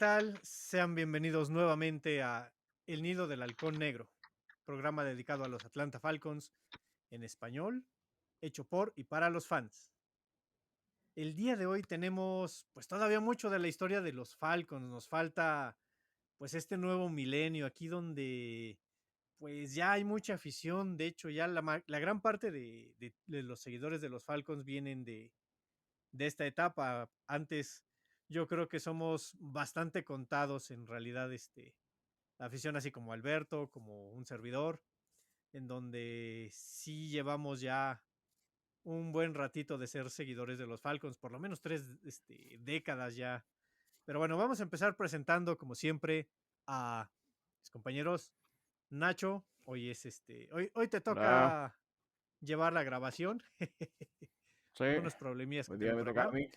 tal? Sean bienvenidos nuevamente a El Nido del Halcón Negro, programa dedicado a los Atlanta Falcons en español, hecho por y para los fans. El día de hoy tenemos pues todavía mucho de la historia de los Falcons. Nos falta pues este nuevo milenio aquí donde pues ya hay mucha afición. De hecho ya la gran parte de los seguidores de los Falcons vienen de esta etapa. Antes yo creo que somos bastante contados en realidad, la afición, así como Alberto, como un servidor, en donde sí llevamos ya un buen ratito de ser seguidores de los Falcons, por lo menos tres décadas ya. Pero bueno, vamos a empezar presentando, como siempre, a mis compañeros. Nacho, hoy es hoy te Hola, toca llevar la grabación. sí, Algunos problemillas que hoy día tengo me por toca a acá. mí.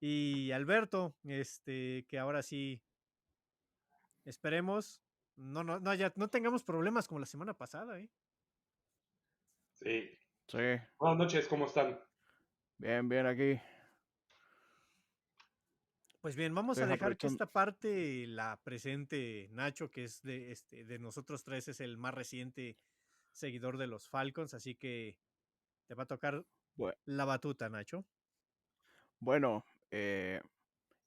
Y Alberto, que ahora sí, esperemos, no tengamos problemas como la semana pasada, ¿eh? Sí. Sí, Buenas noches, ¿cómo están? bien, bien aquí. Pues bien, vamos a Estoy dejar que aprovechando. esta parte la presente Nacho, que es de nosotros tres, es el más reciente seguidor de los Falcons, así que te va a tocar Bue- la batuta, Nacho. Bueno, en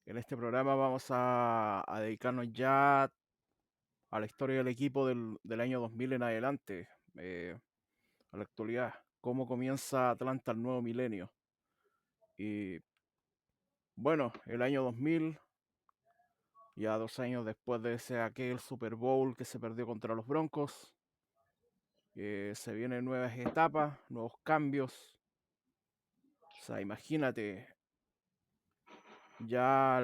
este programa vamos a dedicarnos ya a la historia del equipo del año 2000 en adelante, a la actualidad, cómo comienza Atlanta el nuevo milenio. Y bueno, el año 2000, ya 2 años después de ese aquel Super Bowl que se perdió contra los Broncos, se vienen nuevas etapas, nuevos cambios. O sea, imagínate, ya,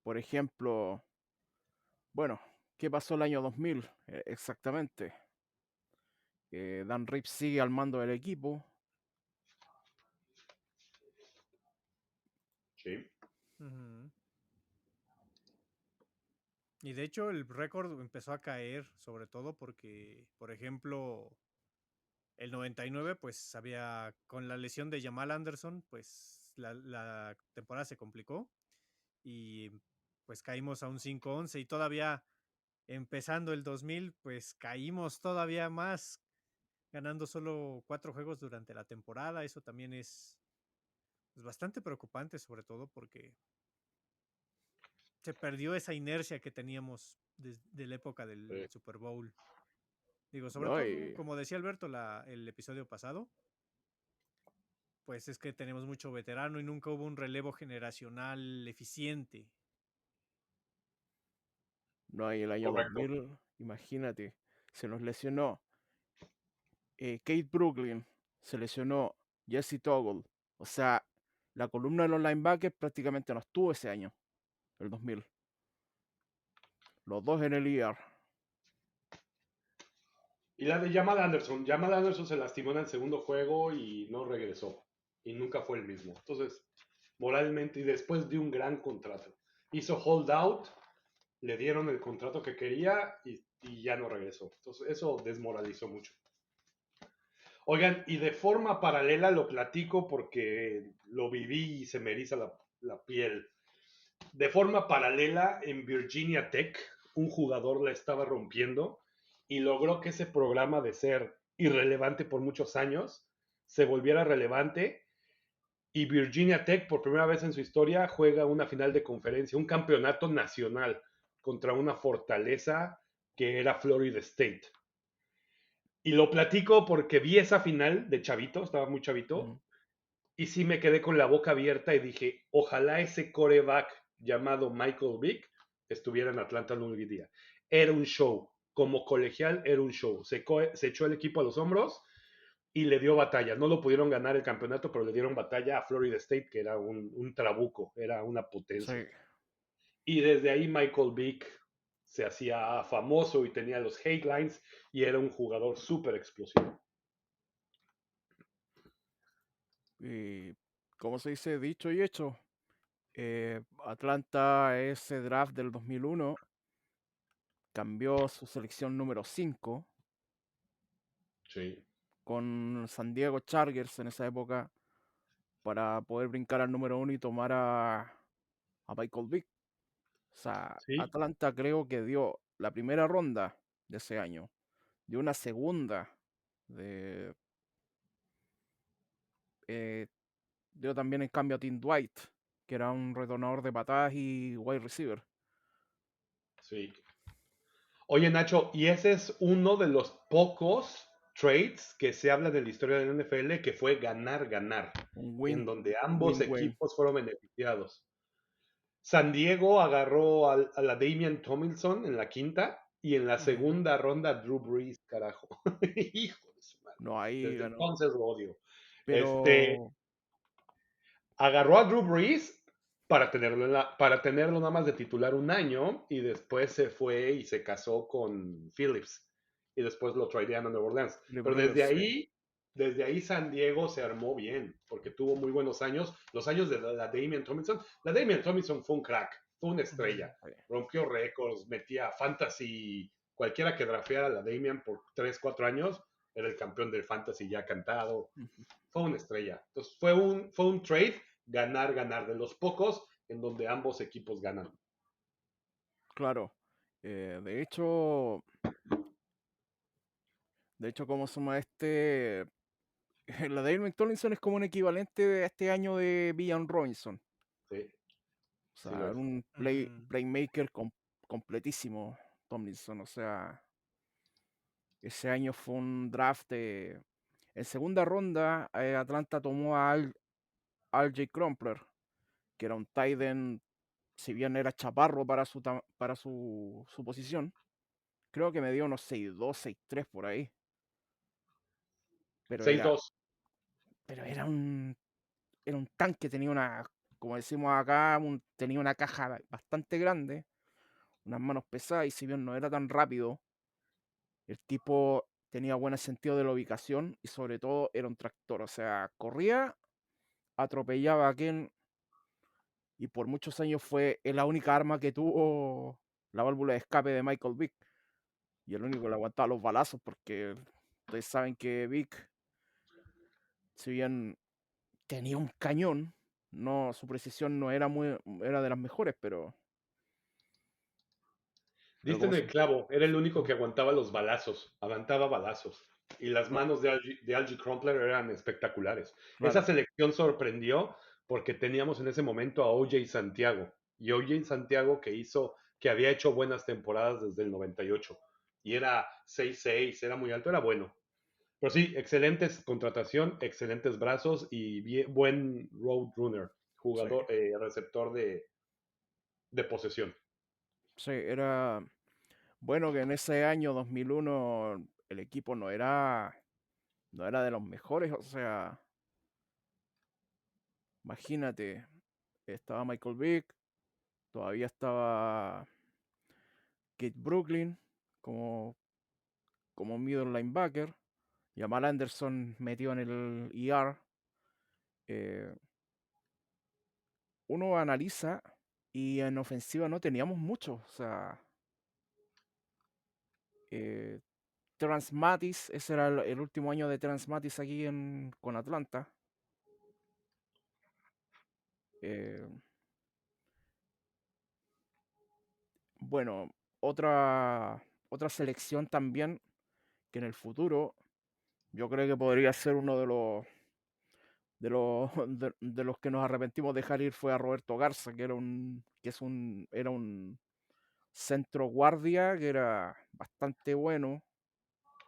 por ejemplo, bueno, ¿qué pasó el año 2000? Exactamente. Dan Reeves sigue al mando del equipo. Sí. Ujú. Y de hecho el récord empezó a caer, sobre todo porque, por ejemplo, el 99, pues había, con la lesión de Jamal Anderson, pues la temporada se complicó y pues caímos a un 5-11 y todavía empezando el 2000, pues caímos todavía más, ganando solo 4 juegos durante la temporada. Eso también es pues, bastante preocupante, sobre todo porque se perdió esa inercia que teníamos desde la época del Sí. Super Bowl. Digo, sobre No, todo, como decía Alberto el episodio pasado, pues es que tenemos mucho veterano y nunca hubo un relevo generacional eficiente. no hay el año Correcto. 2000, imagínate, se nos lesionó Kate Brooklyn, se lesionó Jesse Toggle. O sea, la columna de los linebackers prácticamente no estuvo ese año, el 2000. Los dos en el IR. Y la de Jamal Anderson. Jamal Anderson se lastimó en el segundo juego y no regresó. Y nunca fue el mismo. Entonces, moralmente, y después de un gran contrato. Hizo holdout, le dieron el contrato que quería y ya no regresó. Entonces, eso desmoralizó mucho. Oigan, y de forma paralela lo platico porque lo viví y se me eriza la piel. De forma paralela, en Virginia Tech, un jugador la estaba rompiendo y logró que ese programa de ser irrelevante por muchos años se volviera relevante. Y Virginia Tech, por primera vez en su historia, juega una final de conferencia, un campeonato nacional contra una fortaleza que era Florida State. Y lo platico porque vi esa final de chavito, estaba muy chavito, Mm. y sí me quedé con la boca abierta y dije, ojalá ese coreback llamado Michael Vick estuviera en Atlanta algún día. Era un show, como colegial era un show. Se echó el equipo a los hombros y le dio batalla. No lo pudieron ganar el campeonato, pero le dieron batalla a Florida State, que era un trabuco, era una Sí. potencia. Y desde ahí Michael Vick se hacía famoso y tenía los headlines y era un jugador súper explosivo. Y como se dice, dicho y hecho, Atlanta, ese draft del 2001, cambió su selección número 5 Sí. con San Diego Chargers en esa época para poder brincar al número 1 y tomar a Michael Vick. O sea, Sí, Atlanta creo que dio la primera ronda de ese año, dio una segunda, de, eh, dio también en cambio a Tim Dwight, que era un retornador de patadas y wide receiver. sí. Oye, Nacho, y ese es uno de los pocos trades que se habla de la historia del NFL que fue ganar, ganar, Un en donde ambos win-win. equipos fueron beneficiados. San Diego agarró a la Damian Tomlinson en la quinta y en la Ujú. segunda ronda Drew Brees, carajo. Hijo de su madre. No, ahí Desde ganó. entonces lo odio. Este, Pero, agarró a Drew Brees para tenerlo nada más de titular un año y después se fue y se casó con Phillips y después lo tradean a Nueva Orleans. Philip Pero Rivers, sí. desde ahí San Diego se armó bien porque tuvo muy buenos años. Los años de la Damian Tomlinson. La Damian Tomlinson fue un crack, fue una Ujú. estrella. Rompió récords, metía fantasy. Cualquiera que drafeara a la Damian por 3, 4 años era el campeón del fantasy ya cantado. Ujú. Fue una estrella. Entonces fue un trade ganar, ganar, de los pocos en donde ambos equipos ganan. Claro. De hecho, como se llama este, la de Irving Tomlinson es como un equivalente de este año de Villan Robinson. Sí, O sí lo sea, era es. un Ujú. playmaker completísimo, Tomlinson. O sea, ese año fue un draft de... En segunda ronda, Atlanta tomó a J. Crumpler, que era un tight end, si bien era chaparro para su posición. Creo que me dio unos 6'2", 6'3" por ahí. Pero era, 6-2. pero era un tanque, tenía una, como decimos acá, tenía una caja bastante grande, unas manos pesadas, y si bien no era tan rápido, el tipo tenía buen sentido de la ubicación y sobre todo era un tractor. O sea, corría, atropellaba a quien, y por muchos años fue la única arma que tuvo la válvula de escape de Michael Vick. Y el único que le aguantaba los balazos, porque ustedes saben que Vick, si bien tenía un cañón, no, su precisión no era era de las mejores, pero Diste como en se... el clavo, era el único que aguantaba los balazos, aguantaba balazos. Y las manos de Algie Crumpler eran espectaculares. Esa Claro, selección sorprendió porque teníamos en ese momento a OJ Santiago. Y OJ Santiago que había hecho buenas temporadas desde el 98. Y era 6'6", era muy alto, era bueno. Pero sí, excelentes contratación, excelentes brazos y buen road runner, sí, jugador, receptor de posesión. sí, era bueno que en ese año 2001 el equipo no era de los mejores. O sea, imagínate, estaba Michael Vick, todavía estaba Kate Brooklyn como middle linebacker, Jamal Anderson metido en el ER. eh, Uno analiza y en ofensiva no teníamos mucho. O sea, eh, Terrence Mathis, ese era el último año de Terrence Mathis aquí con Atlanta. Eh, bueno, otra selección también que en el futuro yo creo que podría ser uno de los que nos arrepentimos de dejar ir fue a Roberto Garza, era un centro guardia que era bastante bueno,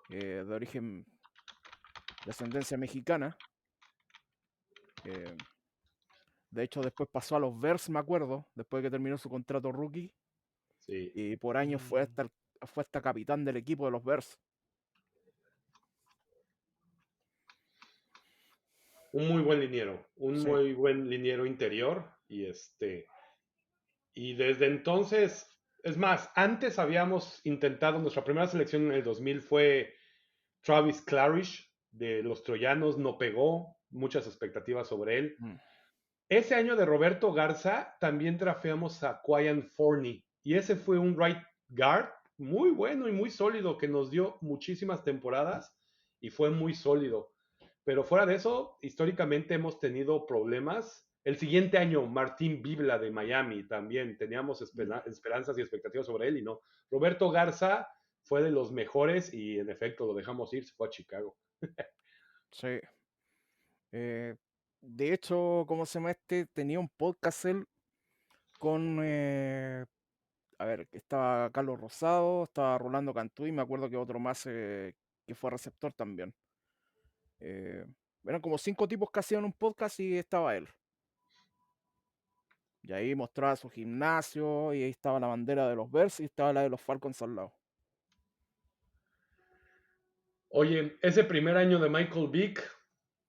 de origen de ascendencia mexicana. eh, de hecho, después pasó a los Bears, me acuerdo, después de que terminó su contrato rookie, Sí. y por años fue hasta capitán del equipo de los Bears. Un Sí. muy buen liniero interior y desde entonces, es más, antes habíamos intentado, nuestra primera selección en el 2000 fue Travis Clarish de los Troyanos, no pegó, muchas expectativas sobre él. Mm. Ese año de Roberto Garza también trafeamos a Quian Forney y ese fue un right guard muy bueno y muy sólido que nos dio muchísimas temporadas y fue muy sólido. Pero fuera de eso, históricamente hemos tenido problemas El siguiente año, Martín Bibla de Miami también. Teníamos esperanzas y expectativas sobre él y no. Roberto Garza fue de los mejores y en efecto lo dejamos ir, se fue a Chicago. Sí. De hecho, ¿cómo se llama este? Tenía un podcast él con, a ver, estaba Carlos Rosado, estaba Rolando Cantú y me acuerdo que otro más que fue receptor también. Eh, Eran como 5 tipos que hacían un podcast y estaba él. Y ahí mostraba su gimnasio y ahí estaba la bandera de los Bears y estaba la de los Falcons al lado. Oye, ese primer año de Michael Vick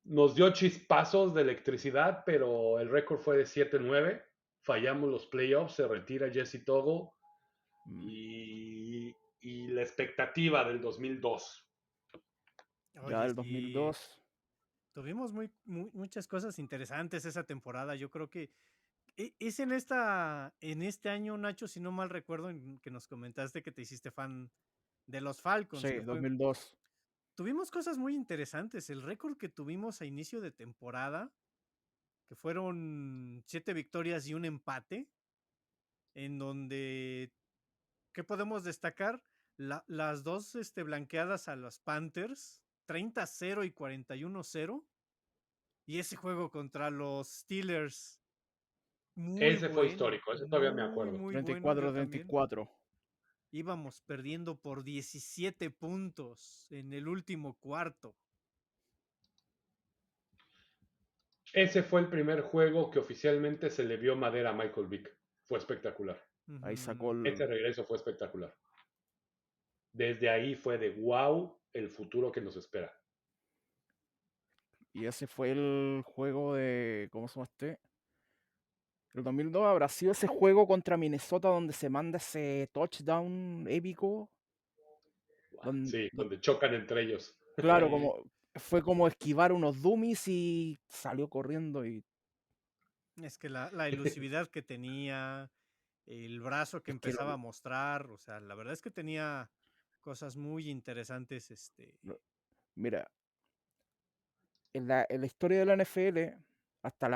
nos dio chispazos de electricidad, pero el récord fue de 7-9. Fallamos los playoffs, se retira Jesse Togo Mm. y la expectativa del 2002. Ya Oye, del sí, 2002. tuvimos muchas cosas interesantes esa temporada. Yo creo que es en este año, Nacho, si no mal recuerdo, en que nos comentaste que te hiciste fan de los Falcons, Sí, que fue, 2002. tuvimos cosas muy interesantes. El récord que tuvimos a inicio de temporada, que fueron 7 victorias y un empate, en donde, ¿qué podemos destacar? Las dos blanqueadas a los Panthers, 30-0 y 41-0. Y ese juego contra los Steelers, muy Ese fue bueno, histórico, ese todavía me muy, acuerdo. muy bueno. Yo también 34-34. íbamos perdiendo por 17 puntos en el último cuarto. Ese fue el primer juego que oficialmente se le vio madera a Michael Vick. Fue espectacular. Ahí sacó Ujú. Ese regreso fue espectacular. Desde ahí fue de wow el futuro que nos espera. Y ese fue el juego de. ¿Cómo se llama este? El 2002 habrá sido ese juego contra Minnesota donde se manda ese touchdown épico. Sí, Don- donde chocan entre ellos. claro, Sí, como fue como esquivar unos dummies y salió corriendo y es que la elusividad que tenía, el brazo que es que empezaba a mostrar, o sea, la verdad es que tenía cosas muy interesantes, mira, en la historia de la NFL, hasta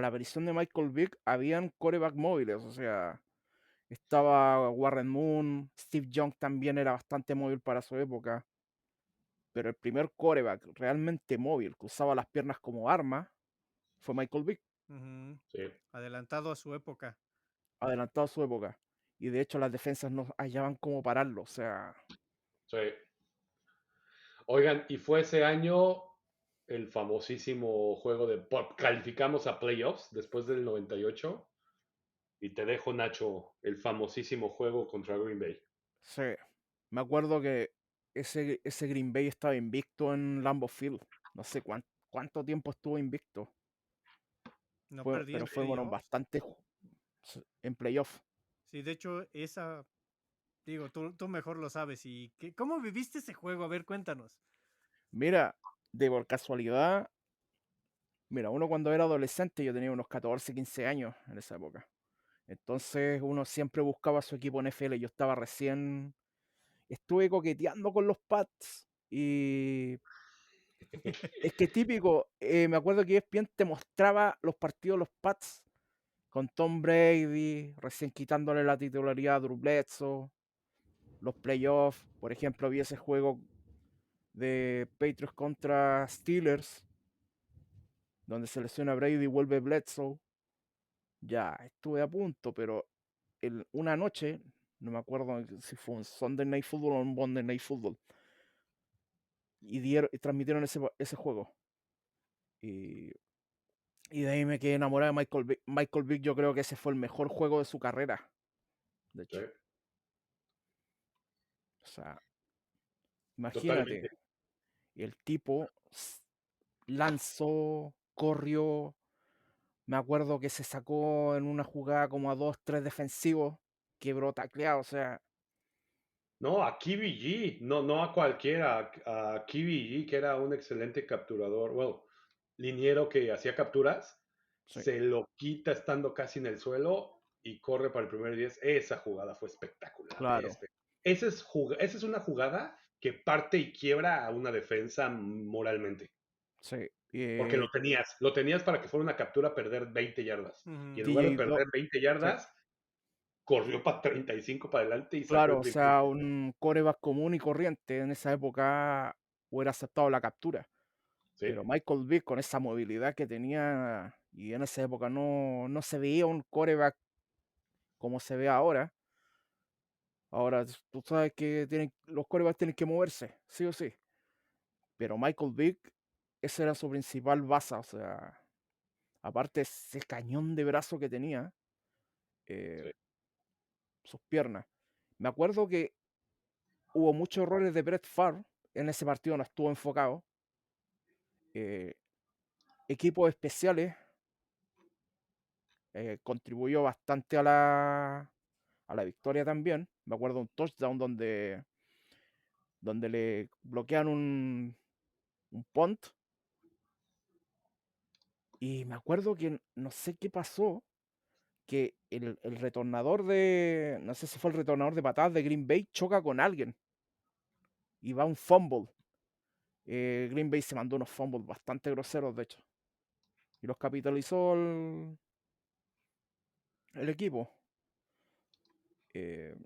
la aparición de Michael Vick, habían quarterback móviles, o sea, estaba Warren Moon, Steve Young también era bastante móvil para su época, pero el primer quarterback realmente móvil que usaba las piernas como arma fue Michael Vick, ujú, Sí, adelantado a su época. adelantado a su época. Y de hecho las defensas no hallaban cómo pararlo, o sea, sí. Oigan, y fue ese año el famosísimo juego de calificamos a playoffs después del 98. Y te dejo, Nacho, el famosísimo juego contra Green Bay. sí. Me acuerdo que ese Green Bay estaba invicto en Lambeau Field. No sé cuánto tiempo estuvo invicto. No perdí Pero en fue bueno, playoffs. bastante en playoff. Sí, de hecho, digo, tú mejor lo sabes. ¿Cómo viviste ese juego? A ver, cuéntanos. Mira, de por casualidad, mira, uno cuando era adolescente, yo tenía unos 14, 15 años en esa época. Entonces uno siempre buscaba a su equipo NFL. Yo estaba recién, estuve coqueteando con los Pats y es que típico, me acuerdo que ESPN te mostraba los partidos de los Pats con Tom Brady, recién quitándole la titularidad a Drew Bledsoe, los playoffs, por ejemplo, vi ese juego de Patriots contra Steelers, donde se lesiona Brady y vuelve Bledsoe. Ya, estuve a punto, pero una noche, no me acuerdo si fue un Sunday Night Football o un Monday Night Football, y transmitieron ese juego. Y, y de ahí me quedé enamorado de Michael Vick. Michael Vick, yo creo que ese fue el mejor juego de su carrera, de ¿Sí? hecho. O sea, Totalmente. imagínate, el tipo lanzó, corrió. Me acuerdo que se sacó en una jugada como a 2, 3 defensivos, quebró tacleado, o sea, No, a Kiwi G, no, no a cualquiera, a Kiwi G, que era un excelente capturador, bueno, liniero que hacía capturas, sí, se lo quita estando casi en el suelo y corre para el primer 10. Esa jugada fue espectacular. claro, Esa es una jugada que parte y quiebra a una defensa moralmente. sí. Porque Eh, lo tenías para que fuera una captura a perder 20 yardas. Y en lugar de DJ perder 20 sí, yardas, corrió para 35 para adelante y sacó claro, el o triple. sea, un coreback común y corriente en esa época hubiera aceptado la captura. Sí, Pero Michael Vick con esa movilidad que tenía y en esa época no se veía un coreback como se ve ahora. Ahora tú sabes que los corebacks tienen que moverse, sí o sí. Pero Michael Vick, esa era su principal base, o sea, aparte ese cañón de brazo que tenía, eh, sí. sus piernas. Me acuerdo que hubo muchos errores de Brett Favre, en ese partido no estuvo enfocado. eh, Equipos especiales contribuyó bastante a la victoria también. Me acuerdo un touchdown donde le bloquean un punt. Y me acuerdo que no sé qué pasó, que el retornador no sé si fue el retornador de patadas de Green Bay, choca con alguien y va un fumble. Green Bay se mandó unos fumbles bastante groseros, de hecho. Y los capitalizó el equipo. Eh,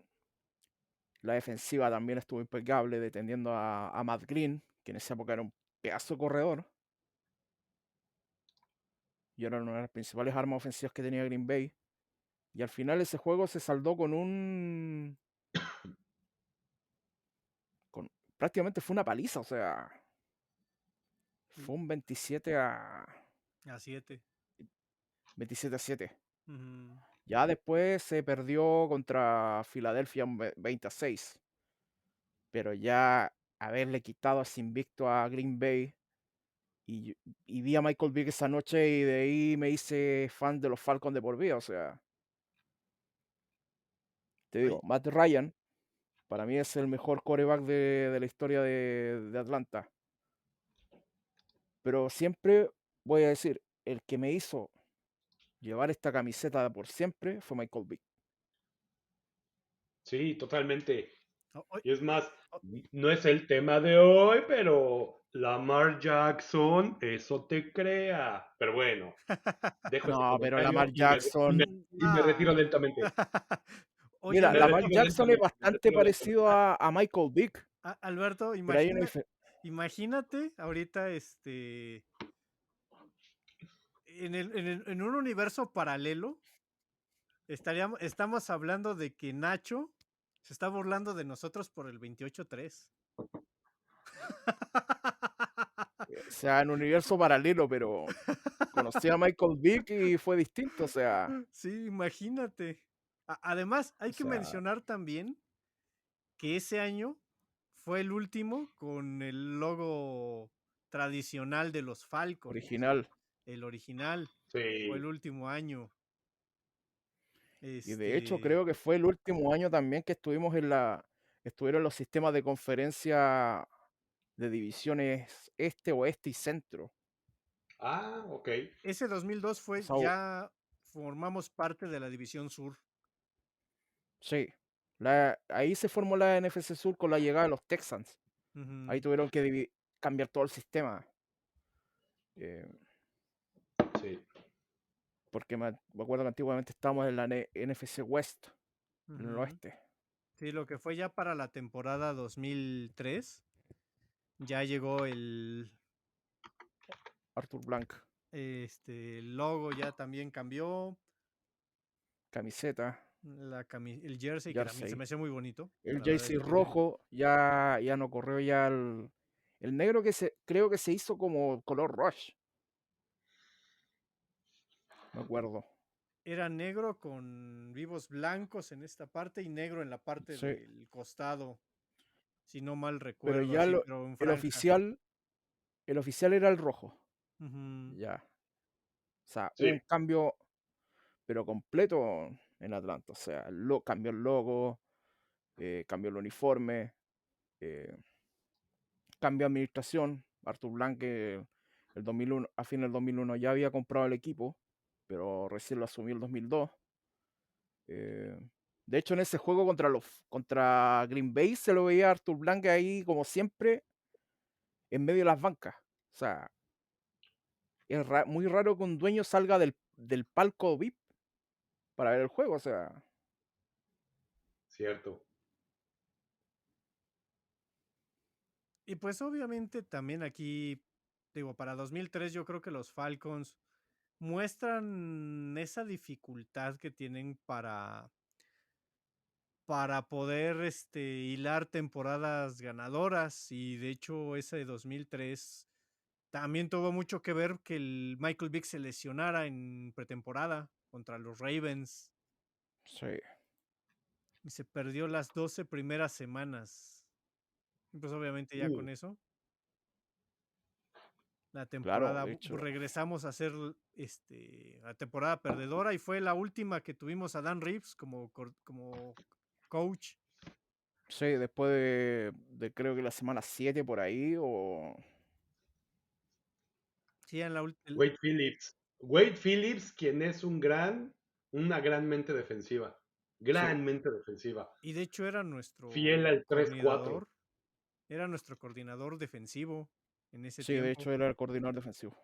la defensiva también estuvo impecable, deteniendo a Matt Green, que en esa época era un pedazo de corredor. Y era una de las principales armas ofensivas que tenía Green Bay. Y al final ese juego se saldó con prácticamente fue una paliza, o sea, fue un 7. 27-7. Ujú. Ya después se perdió contra Filadelfia un 20-6. Pero ya haberle quitado ese invicto a Green Bay y, y vi a Michael Vick esa noche y de ahí me hice fan de los Falcons de por vida. O sea, te digo, Ay, Matt Ryan para mí es el mejor quarterback de la historia de Atlanta. Pero siempre voy a decir, el que me hizo llevar esta camiseta por siempre fue Michael Vick. Sí, totalmente. oh, Y es más, oh, no es el tema de hoy, pero Lamar Jackson, eso te crea. Pero bueno, dejo ese No, pero comentario Lamar Jackson, y me retiro ah. lentamente. Oye, mira, Me Lamar retiro Jackson es lentamente. Me bastante retiro lentamente. parecido a Michael Vick, Alberto, pero hay una imagínate ahorita en un universo paralelo, estamos hablando de que Nacho se está burlando de nosotros por el 28-3. o sea, en un universo paralelo, pero conocí a Michael Vick y fue distinto, Sí, imagínate. Además, hay o que sea, mencionar también que ese año fue el último con el logo tradicional de los Falcons, original. el original, fue el Sí. último año. Y de hecho Este, creo que fue el último año también que estuvieron los sistemas de conferencia de divisiones este, oeste y centro. Ah, ok. ese 2002 O fue, sea, ya formamos parte de la División Sur. sí. Ahí se formó la NFC Sur con la llegada de los Texans. Ahí Ujú. tuvieron que cambiar todo el sistema. eh, Sí. Porque me acuerdo que antiguamente estábamos en la NFC West, en el Ujú. oeste. Sí, lo que fue ya para la temporada 2003, ya llegó Arthur Blank, el logo ya también cambió, camiseta, el jersey que también se jersey. me hace muy bonito, El la verdad jersey es que rojo ya no corrió ya el negro creo que se hizo como color rush, me acuerdo. era negro con vivos blancos en esta parte y negro en la parte Sí, del costado, si no mal pero recuerdo, ya así, pero en el franja. oficial, el oficial era el rojo, Ujú. ya. O sea, hubo Sí. un cambio, pero completo en Atlanta. O sea, cambió el logo, cambió el uniforme, eh, cambio de administración. Arthur Blanque el 2001, a fin del 2001 ya había comprado el equipo, pero recién lo asumió el 2002. Eh, de hecho, en ese juego contra Green Bay se lo veía a Arthur Blanque ahí, como siempre, en medio de las bancas. O sea, es muy raro que un dueño salga del palco VIP para ver el juego, o sea, Cierto. Y pues obviamente también aquí, digo, para 2003 yo creo que los Falcons muestran esa dificultad que tienen para poder hilar temporadas ganadoras. Y de hecho, ese de 2003 también tuvo mucho que ver que el Michael Vick se lesionara en pretemporada contra los Ravens sí, y se perdió las 12 primeras semanas. Y pues obviamente ya Uh, con eso, la claro, temporada, de hecho, regresamos a ser la temporada perdedora y fue la última que tuvimos a Dan Reeves como coach. sí, después de creo que la semana 7 por ahí, o Sí, en la Wade Phillips. Wade Phillips, quien es una gran mente defensiva. sí, Gran mente defensiva. y de hecho Fiel al 3-4. era nuestro coordinador defensivo en ese sí, de tiempo. hecho era el coordinador defensivo.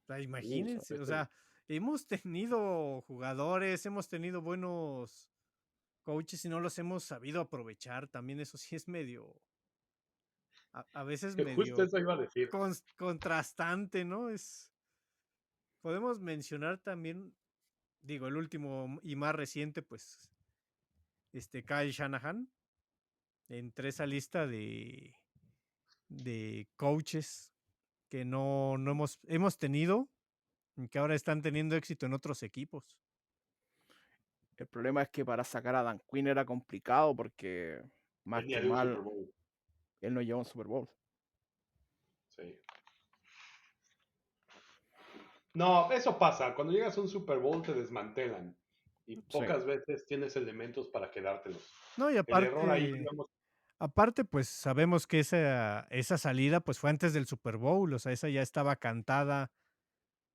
O sea, imagínense, o Ese- sea, hemos tenido jugadores, hemos tenido buenos coaches y no los hemos sabido aprovechar. También eso sí es a veces Justo medio eso iba a decir. contrastante, ¿no? Podemos mencionar también, digo, el último y más reciente, pues, Kyle Shanahan, entre esa lista de coaches que no hemos tenido y que ahora están teniendo éxito en otros equipos. El problema es que para sacar a Dan Quinn era complicado porque mal Venía que de un mal, Super Bowl. él no lleva un Super Bowl. Sí. No, eso pasa. Cuando llegas a un Super Bowl te desmantelan. Y Sí, pocas veces tienes elementos para quedártelos. No, y El error ahí, digamos, aparte, pues sabemos que esa salida pues fue antes del Super Bowl, o sea, esa ya estaba cantada.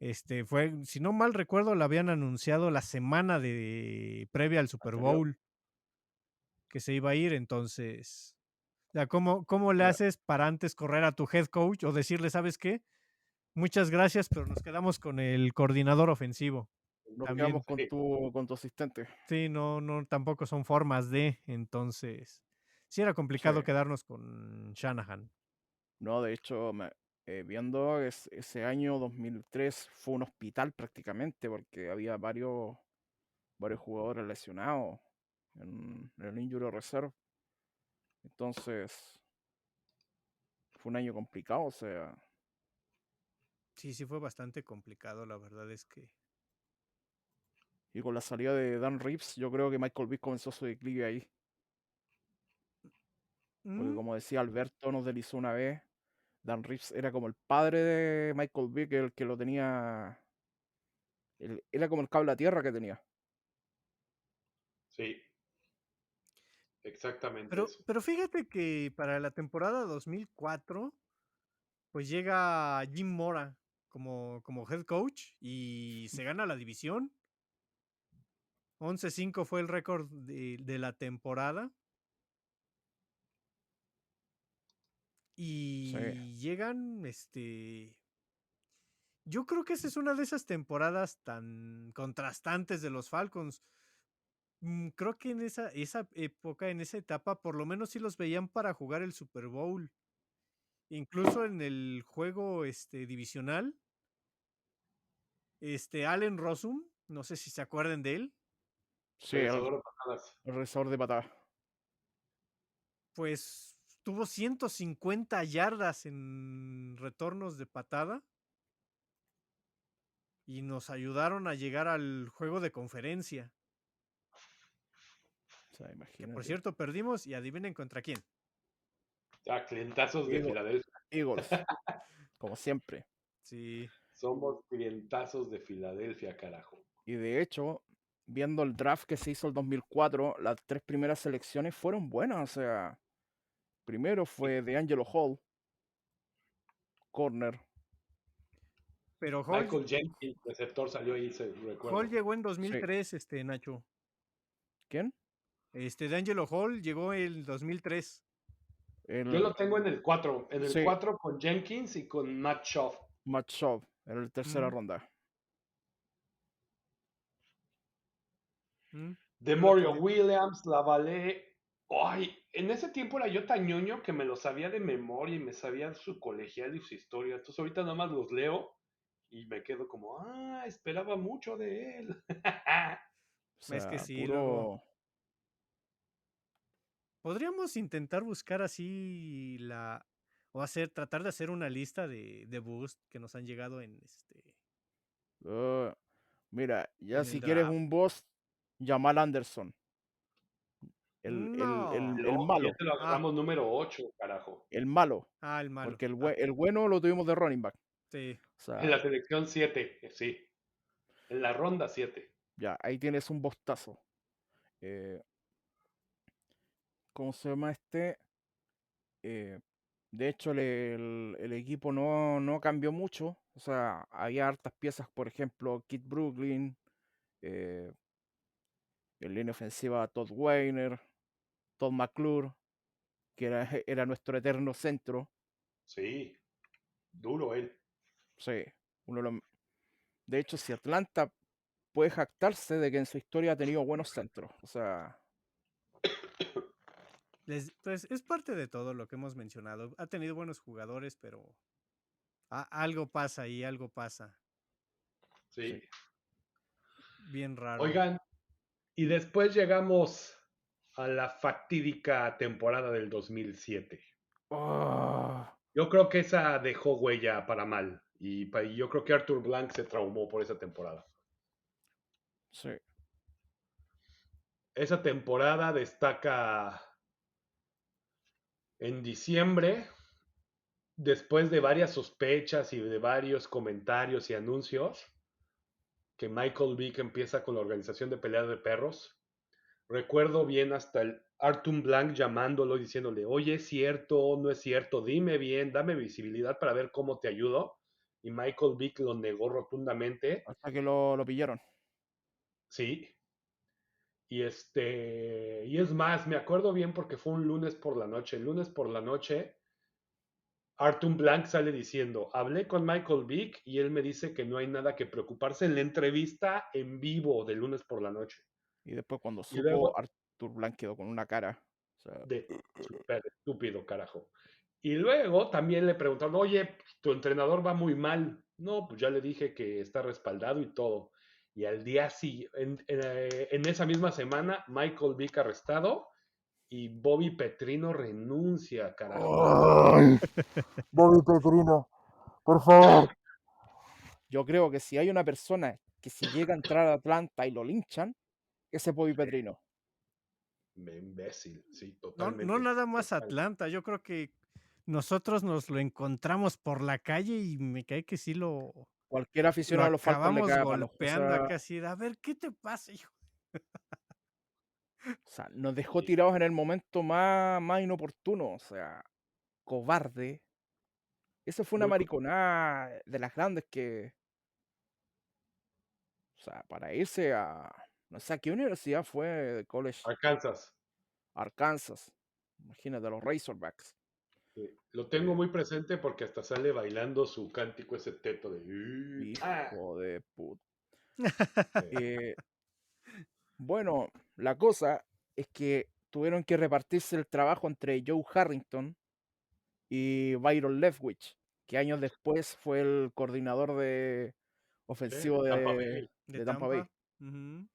Si no mal recuerdo, la habían anunciado la semana previa al Super anterior. Bowl que se iba a ir, entonces, o sea, ¿cómo le Mira, haces para antes correr a tu head coach o decirle, ¿sabes qué? Muchas gracias, pero nos quedamos con el coordinador ofensivo. nos quedamos También, sí, con tu asistente. sí, no, tampoco son formas entonces, sí era Sí. complicado quedarnos con Shanahan. No, de hecho, viendo ese año 2003 fue un hospital prácticamente porque había varios jugadores lesionados en el Injury Reserve. Entonces, fue un año complicado, o sea, Sí, fue bastante complicado, la verdad es que. y con la salida de Dan Reeves, yo creo que Michael Vick comenzó su declive ahí. Porque Mm, como decía Alberto, nos deslizó una vez, Dan Reeves era como el padre de Michael Vick, el que lo tenía, era como el cable a tierra que tenía. sí, exactamente pero, eso. pero fíjate que para la temporada 2004, pues llega Jim Mora como head coach y se gana la división. 11-5 fue el récord de la temporada. Sí, Y llegan, yo creo que esa es una de esas temporadas tan contrastantes de los Falcons. Creo que en esa época, en esa etapa, por lo menos sí los veían para jugar el Super Bowl. Incluso en el juego divisional, Allen Rosum, no sé si se acuerdan de él, sí, el, Regresador de patadas. el resorte de patada. pues tuvo 150 yardas en retornos de patada y nos ayudaron a llegar al juego de conferencia, O sea, que por imagínate. cierto perdimos y adivinen contra quién. Clientazos de Eagle- Filadelfia. Eagles, como siempre. Sí, Somos clientazos de Filadelfia, carajo. Y de hecho, viendo el draft que se hizo el 2004, las tres primeras selecciones fueron buenas. O sea, primero fue DeAngelo Hall, corner. pero Michael Jenkins, receptor, salió ahí, se Hall recuerdo. llegó en Sí. 2003, Nacho. ¿Quién? D'Angelo Hall llegó en 2003. Yo El, lo tengo en el 4. En el sí, 4 con Jenkins y con Matt Schaub. Matt Schaub en la tercera Mm, ronda. mm, De es lo que Mario le... Williams, Lavallee. Ay, en ese tiempo era yo tan ñoño que me lo sabía de memoria y me sabía su colegial y su historia. Entonces ahorita nada más los leo y me quedo como, esperaba mucho de él. O Es que sea, sí, luego... puro. Podríamos intentar buscar así la... O tratar de hacer una lista de boost que nos han llegado uh, Mira, ya en el si quieres draft. un boss, Jamal Anderson, No. el No, y malo, este lo Ah, agarramos número 8, carajo. el malo. el malo. Porque Ah, el bueno lo tuvimos de running back. sí. O En sea, la selección 7, sí. En la ronda 7. ya, ahí tienes un bostazo. Eh, ¿Cómo se llama este? Eh, de hecho, el equipo no cambió mucho. O sea, había hartas piezas, por ejemplo, Kid Brooklyn, eh, en línea ofensiva Todd Weiner, Todd McClure, que era nuestro eterno centro. Sí, duro él. Sí, uno de los- de hecho, si Atlanta puede jactarse de que en su historia ha tenido buenos centros. O sea, Pues es parte de todo lo que hemos mencionado. Ha tenido buenos jugadores, pero algo pasa ahí, algo pasa. sí. Sí. Bien raro. Oigan, y después llegamos a la fatídica temporada del 2007. Ah, Yo creo que esa dejó huella para mal. Y yo creo que Arthur Blank se traumó por esa temporada. sí. Esa temporada destaca en diciembre, después de varias sospechas y de varios comentarios y anuncios, que Michael Vick empieza con la organización de peleas de perros. Recuerdo bien hasta el Artur Blank llamándolo y diciéndole, oye, ¿es cierto? ¿No es cierto? Dime bien, dame visibilidad para ver cómo te ayudo. Y Michael Vick lo negó rotundamente. Hasta que lo pillaron. Sí. Y es más, me acuerdo bien porque fue un lunes por la noche. El lunes por la noche, Artur Blank sale diciendo, hablé con Michael Vick y él me dice que no hay nada que preocuparse en la entrevista en vivo del lunes por la noche. Y después cuando Y supo, luego, Arthur Blank quedó con una cara. O sea, de súper estúpido, carajo. Y luego también le preguntaron, oye, tu entrenador va muy mal. No, pues ya le dije que está respaldado y todo. Y al día siguiente, en esa misma semana, Michael Vick arrestado y Bobby Petrino renuncia, carajo. ¡ay! Bobby Petrino, por favor. Yo creo que si hay una persona que si llega a entrar a Atlanta y lo linchan, ese es Bobby Petrino. Me imbécil, sí, No, no totalmente. nada más Total. Atlanta. Yo creo que nosotros nos lo encontramos por la calle y me cae que sí Cualquier lo aficionado a los Falcons le acabamos cae a palo. golpeando acá así. A ver, ¿qué te pasa, hijo? O sea, nos dejó Sí, tirados en el momento más inoportuno. O sea, cobarde. Eso fue una muy mariconada de las grandes que, o sea, para irse a, no sé, ¿a qué universidad fue de college? Arkansas. Arkansas. Imagínate, los Razorbacks. Sí. Lo tengo Eh, muy presente porque hasta sale bailando su cántico ese teto de... hijo de puta. Sí. Eh, bueno, la cosa es que tuvieron que repartirse el trabajo entre Joe Harrington y Byron Leftwich, que años después fue el coordinador de Sí, ofensivo Tampa Bay. De de Tampa Bay. Tampa. Ujú.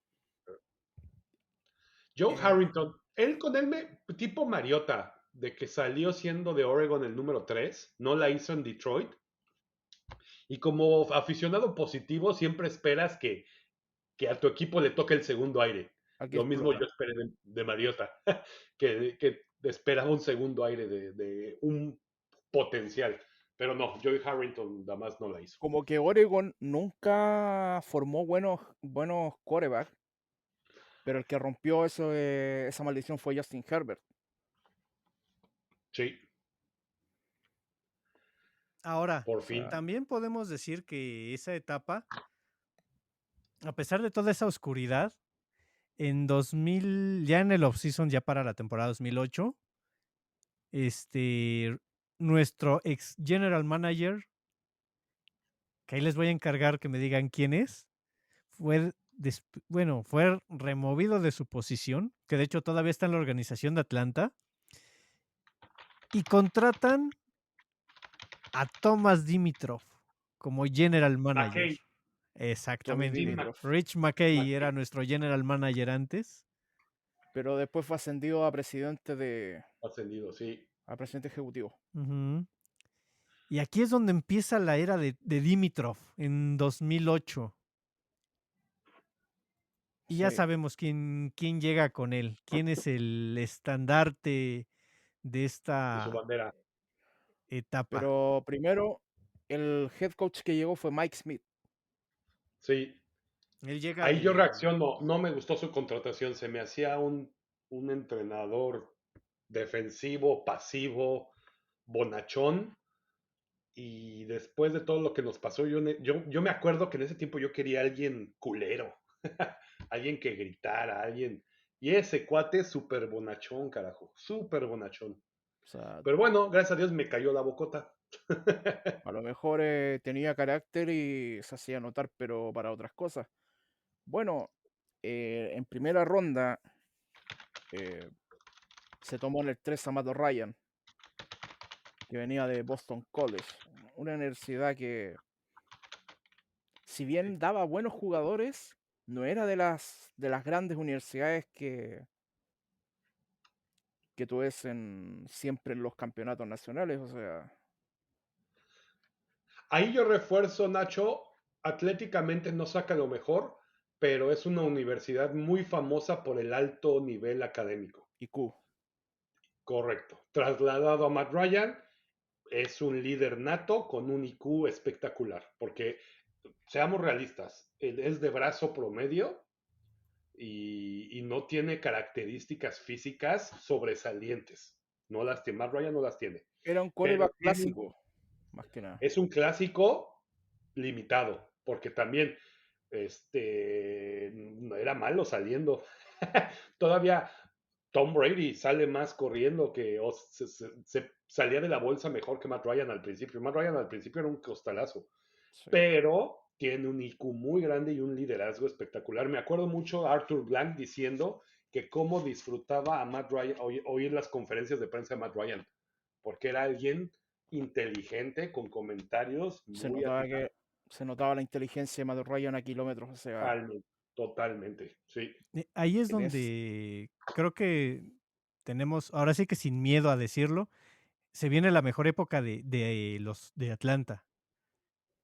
Joe Eh, Harrington, él con él tipo Mariota, de que salió siendo de Oregon el número 3, no la hizo en Detroit. Y como aficionado positivo, siempre esperas que a tu equipo le toque el segundo aire. Aquí Lo mismo yo explota. esperé de Mariota, que esperaba un segundo aire de un potencial. Pero no, Joey Harrington nada más no la hizo. Como que Oregon nunca formó buenos quarterbacks, pero el que rompió esa maldición fue Justin Herbert. Sí, Ahora, O por fin. sea, también podemos decir que esa etapa, a pesar de toda esa oscuridad, en 2000, ya en el offseason, ya para la temporada 2008, nuestro ex general manager, que ahí les voy a encargar que me digan quién es, fue removido de su posición, que de hecho todavía está en la organización de Atlanta, y contratan a Thomas Dimitrov como general manager. McKay, Tommy Exactamente. Dimitrov. Rich McKay era McKay. nuestro general manager antes. Pero después fue ascendido a presidente Ascendido, sí. a presidente ejecutivo. Ujú. Y aquí es donde empieza la era de Dimitrov, en 2008. Y ya Sí. sabemos quién llega con él, quién es el estandarte de De su esta bandera. etapa. Pero primero, el head coach que llegó fue Mike Smith. Sí. Él llega Ahí yo de... reacciono. No me gustó su contratación. Se me hacía un entrenador defensivo, pasivo, bonachón. Y después de todo lo que nos pasó, yo me acuerdo que en ese tiempo yo quería a alguien culero. Alguien que gritara, alguien. Y ese cuate súper bonachón, carajo. Súper bonachón. O sea, Pero bueno, gracias a Dios me cayó la bocota. a lo mejor tenía carácter y se hacía notar, pero para otras cosas. Bueno, en primera ronda eh, se tomó en el 3 a Matt Ryan, que venía de Boston College, una universidad que, si bien daba buenos jugadores, no era de las grandes universidades que tú ves siempre en los campeonatos nacionales. O sea, Ahí yo refuerzo, Nacho, atléticamente no saca lo mejor, pero es una universidad muy famosa por el alto nivel académico. IQ. Correcto. Trasladado a Matt Ryan, es un líder nato con un IQ espectacular, porque seamos realistas, él es de brazo promedio y no tiene características físicas sobresalientes. No las tiene, Matt Ryan no las tiene, Era un pero quarterback clásico, más que nada. es un clásico limitado, porque también no era malo saliendo. Todavía Tom Brady sale más corriendo que se salía de la bolsa mejor que Matt Ryan al principio. Matt Ryan al principio era un costalazo, Sí. pero tiene un IQ muy grande y un liderazgo espectacular. Me acuerdo mucho a Arthur Blank diciendo que cómo disfrutaba a Matt Ryan oír las conferencias de prensa de Matt Ryan, porque era alguien inteligente con comentarios Se muy notaba atinados. que se notaba la inteligencia de Matt Ryan a kilómetros. O sea, Totalmente, totalmente, sí. Ahí es en es, donde creo que tenemos, ahora sí que sin miedo a decirlo, se viene la mejor época de los de Atlanta,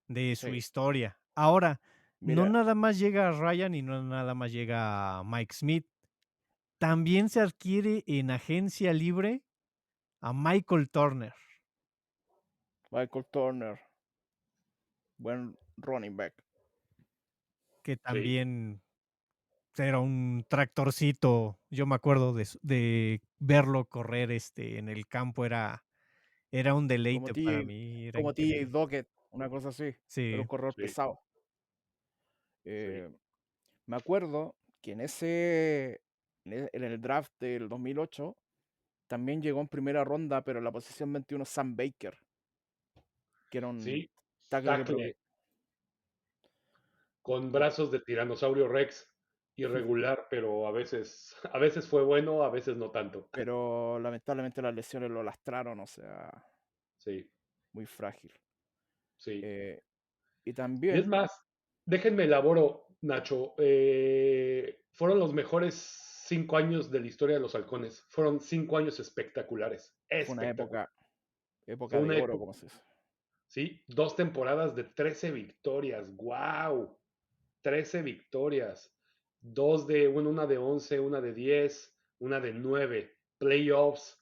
de su sí. historia. Ahora, no Mira, nada más llega Ryan y no nada más llega Mike Smith. También se adquiere en agencia libre a Michael Turner, Michael Turner, buen running back. que Sí, también era un tractorcito. Yo me acuerdo de verlo correr en el campo, era un Como deleite para TJ, mí, era como TJ increíble. Dockett, una cosa así. Era Sí, un corredor sí, pesado. sí. Eh, Me acuerdo que en el draft del 2008 también llegó en primera ronda, pero en la posición 21 Sam Baker, que era un Sí, tackle de tackle con brazos de tiranosaurio Rex, irregular, pero a veces fue bueno, a veces no tanto. pero lamentablemente las lesiones lo lastraron. O sea, Sí, muy frágil. sí. Eh, y Y es también más, déjenme elaboro, Nacho. Fueron los mejores 5 años de la historia de los halcones. Fueron 5 años espectaculares, fue una espectacular. época Fue de una oro, época, como se dice. sí, 2 temporadas de 13 victorias. ¡Wow! 13 victorias. Una de 11, una de 10, una de 9. Playoffs,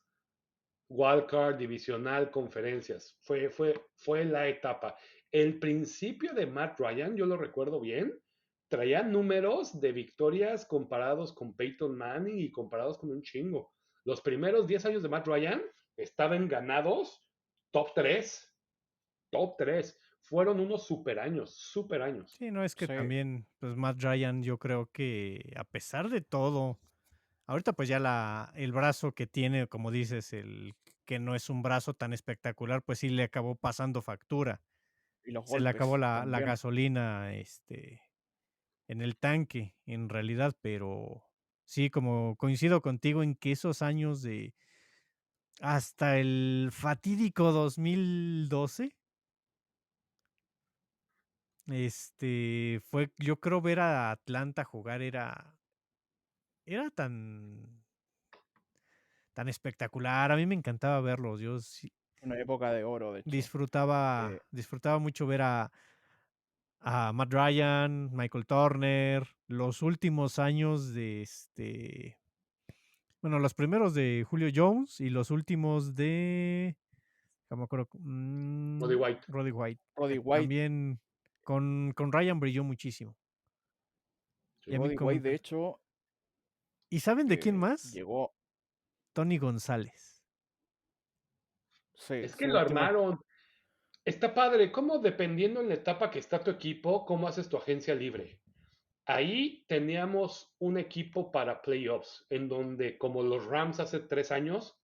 wildcard, divisional, conferencias. Fue la etapa. El principio de Matt Ryan, yo lo recuerdo bien, traía números de victorias comparados con Peyton Manning y comparados con un chingo. Los primeros 10 años de Matt Ryan estaban ganados top 3, top 3. Fueron unos super años, super años. sí, no es que Sí, también, pues Matt Ryan, yo creo que a pesar de todo, ahorita pues ya el brazo que tiene, como dices, que no es un brazo tan espectacular, pues sí le acabó pasando factura. Y los Se le acabó golpes la también. gasolina, en el tanque, en realidad, pero sí, como coincido contigo en que esos años de hasta el fatídico 2012, fue, yo creo, ver a Atlanta jugar era tan espectacular. A mí me encantaba verlos. Yo sí Una época de oro, de hecho. Eh, disfrutaba mucho ver a Matt Ryan, Michael Turner, los últimos años de bueno, los primeros de Julio Jones y los últimos de, no me acuerdo, Roddy White. Roddy White, Roddy que White, también con Ryan brilló muchísimo. Y a mí Roddy White, como de que, hecho, ¿y saben de quién más? llegó, Tony González. sí, Es que su lo último, armaron. Está padre, cómo dependiendo en la etapa que está tu equipo, cómo haces tu agencia libre. Ahí teníamos un equipo para playoffs, en donde, como los Rams hace 3 años,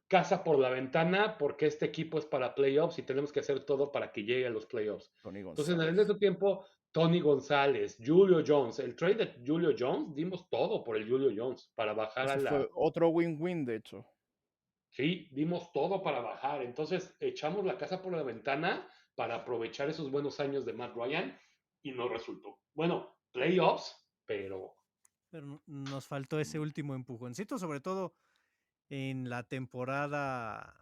casa por la ventana porque este equipo es para playoffs y tenemos que hacer todo para que llegue a los playoffs. Tony Entonces, en González. ese tiempo, Tony González, Julio Jones, el trade de Julio Jones, dimos todo por el Julio Jones para bajar a Ese la... fue otro win-win, de hecho. Sí, dimos todo para bajar. Entonces, echamos la casa por la ventana para aprovechar esos buenos años de Matt Ryan y no resultó. Bueno, playoffs, pero Pero nos faltó ese último empujoncito, sobre todo en la temporada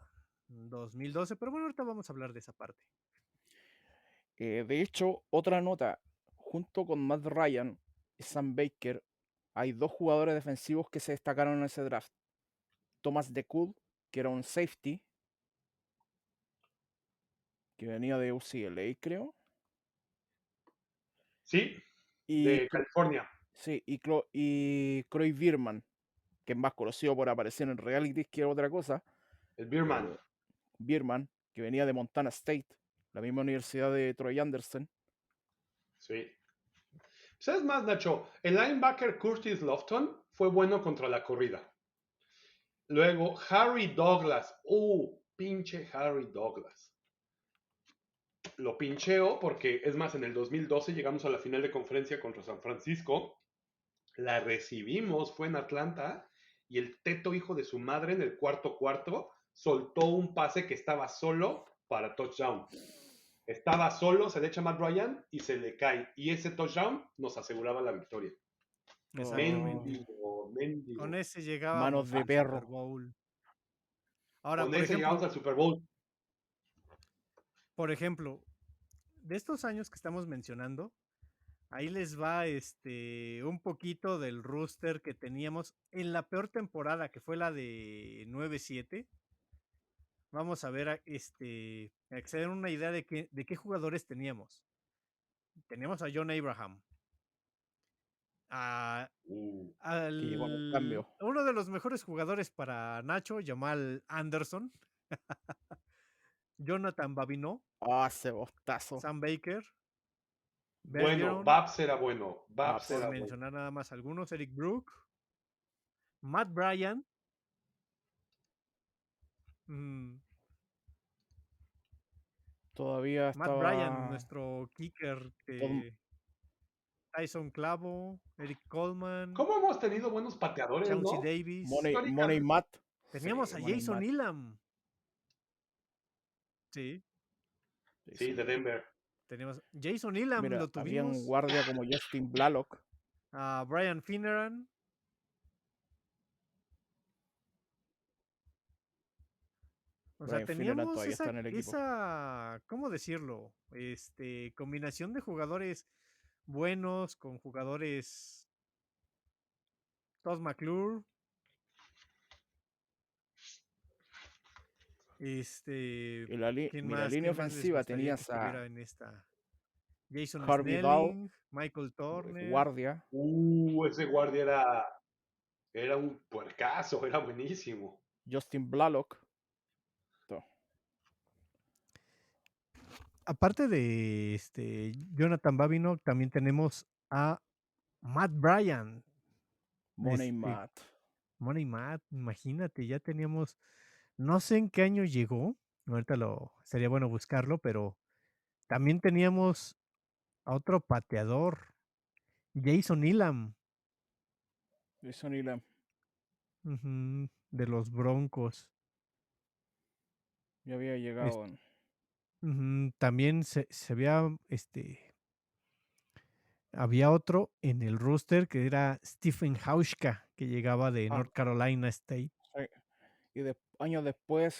2012. Pero bueno, ahorita vamos a hablar de esa parte. De hecho, otra nota, junto con Matt Ryan y Sam Baker, hay dos jugadores defensivos que se destacaron en ese draft. Thomas DeCool, que era un safety, que venía de UCLA, creo. sí, Y, de California, sí, y Croy Bierman, que es más conocido por aparecer en realities que otra cosa. el Beerman. eh, Bierman, que venía de Montana State, la misma universidad de Troy Anderson. Sí. ¿Sabes más, Nacho? El linebacker Curtis Lofton fue bueno contra la corrida. Luego, Harry Douglas. Pinche Harry Douglas. Lo pincheo porque, es más, en el 2012 llegamos a la final de conferencia contra San Francisco. La recibimos, fue en Atlanta. Y el teto hijo de su madre en el cuarto soltó un pase que estaba solo para touchdown. Estaba solo, se le echa a Matt Ryan y se le cae. Y ese touchdown nos aseguraba la victoria. Exactamente. Mendigo, Con mendigo. ese Manos llegábamos de al Super perro. Bowl. Ahora, Con ese llegamos al Super Bowl. por ejemplo, de estos años que estamos mencionando, ahí les va un poquito del roster que teníamos en la peor temporada, que fue la de 9-7. Vamos a ver, a que se den una idea de qué jugadores teníamos. Teníamos a John Abraham, a, Uh, Que llegó en un cambio. uno de los mejores jugadores para Nacho, Jamal Anderson, Jonathan Babino, Ah, ese bostazo. Sam Baker, bueno, Bergeron, Babs era bueno. Babs por era Babs. bueno. mencionar nada más algunos, Eric Brook, Matt Bryan, mm, Todavía Matt Bryan, estaba nuestro kicker, Tom- Tyson Clavo, Eric Coleman, ¿Cómo hemos tenido buenos pateadores, Chauncey no? Davis. Money Históricamente. Matt. Sí, Teníamos a Money Jason Matt. Elam. Sí, Sí, de Jason Elam. Denver. teníamos. Jason Elam Mira, lo había un tuvimos. guardia como Justin Blalock. A Brian Finneran. O sea, Brian Finneran teníamos todavía está esa, en el equipo. esa, ¿cómo decirlo? Combinación de jugadores buenos con jugadores Todd McClure. ¿Quién Y la más? línea ¿Quién más les ofensiva gustaría que tenías a estuviera en esta? Jason Harvey Ball, Snelling, Michael Turner. guardia. Ese guardia era un puercazo, era buenísimo. Justin Blalock. Aparte de Jonathan Babino, también tenemos a Matt Bryan. Money Este, Matt. Money Matt, imagínate, ya teníamos No sé en qué año llegó, ahorita sería bueno buscarlo, pero también teníamos a otro pateador, Jason Elam, Jason Elam ujú, de los Broncos. ya había Es- llegado. también había otro en el roster que era Stephen Hauschka, que llegaba de Ah, North Carolina State. sí. Y años después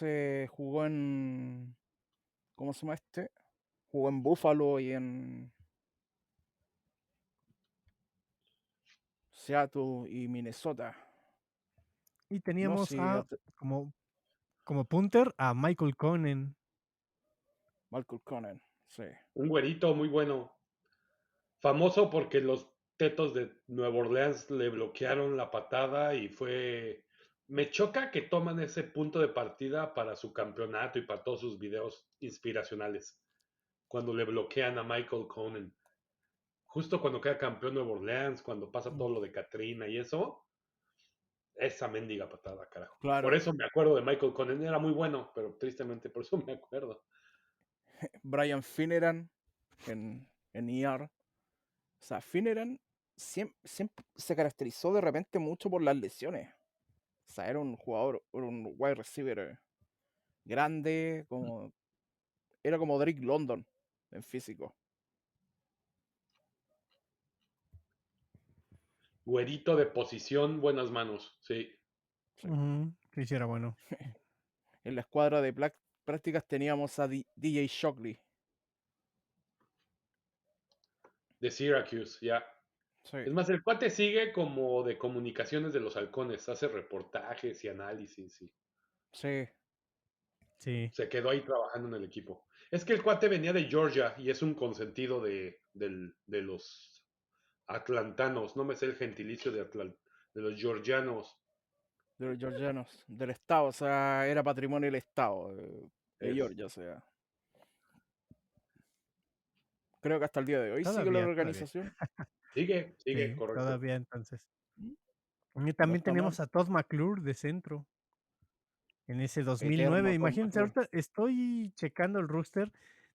jugó en. ¿Cómo se llama este? Jugó en Buffalo y en Seattle y Minnesota. Y No, teníamos sí, como, como punter a Michael Conen. Michael Conan, sí. Un güerito muy bueno. Famoso porque los tetos de Nueva Orleans le bloquearon la patada y fue... Me choca que toman ese punto de partida para su campeonato y para todos sus videos inspiracionales. Cuando le bloquean a Michael Conan. Justo cuando queda campeón Nueva Orleans, cuando pasa todo lo de Katrina y eso. Esa mendiga patada, carajo. Por Claro, eso me acuerdo de Michael Conan. Era muy bueno, pero tristemente por eso me acuerdo. Brian Finneran en ER. O sea, Finneran siempre se caracterizó de repente mucho por las lesiones. O sea, era un jugador, un wide receiver grande, era como Drake London en físico. Güerito de posición, buenas manos. Sí. Sí. Ujú, sí, sí, era bueno. En la escuadra de prácticas teníamos a DJ Shockley. De Syracuse, ya. Sí, Es más, el cuate sigue como de comunicaciones de los halcones, hace reportajes y análisis y sí, Sí. se quedó ahí trabajando en el equipo. Es que el cuate venía de Georgia y es un consentido de los atlantanos, no me sé el gentilicio de los georgianos. de los georgianos, del estado, o sea, era patrimonio del estado de Es, Georgia, o sea. Creo que hasta el día de hoy sigue la Todavía. organización. sigue, Sí, correcto. todavía entonces. Mm, Y No también está mal. tenemos a Todd McClure de centro en ese 2009. Eterno Todd Imagínense, McClure. ahorita estoy checando el roster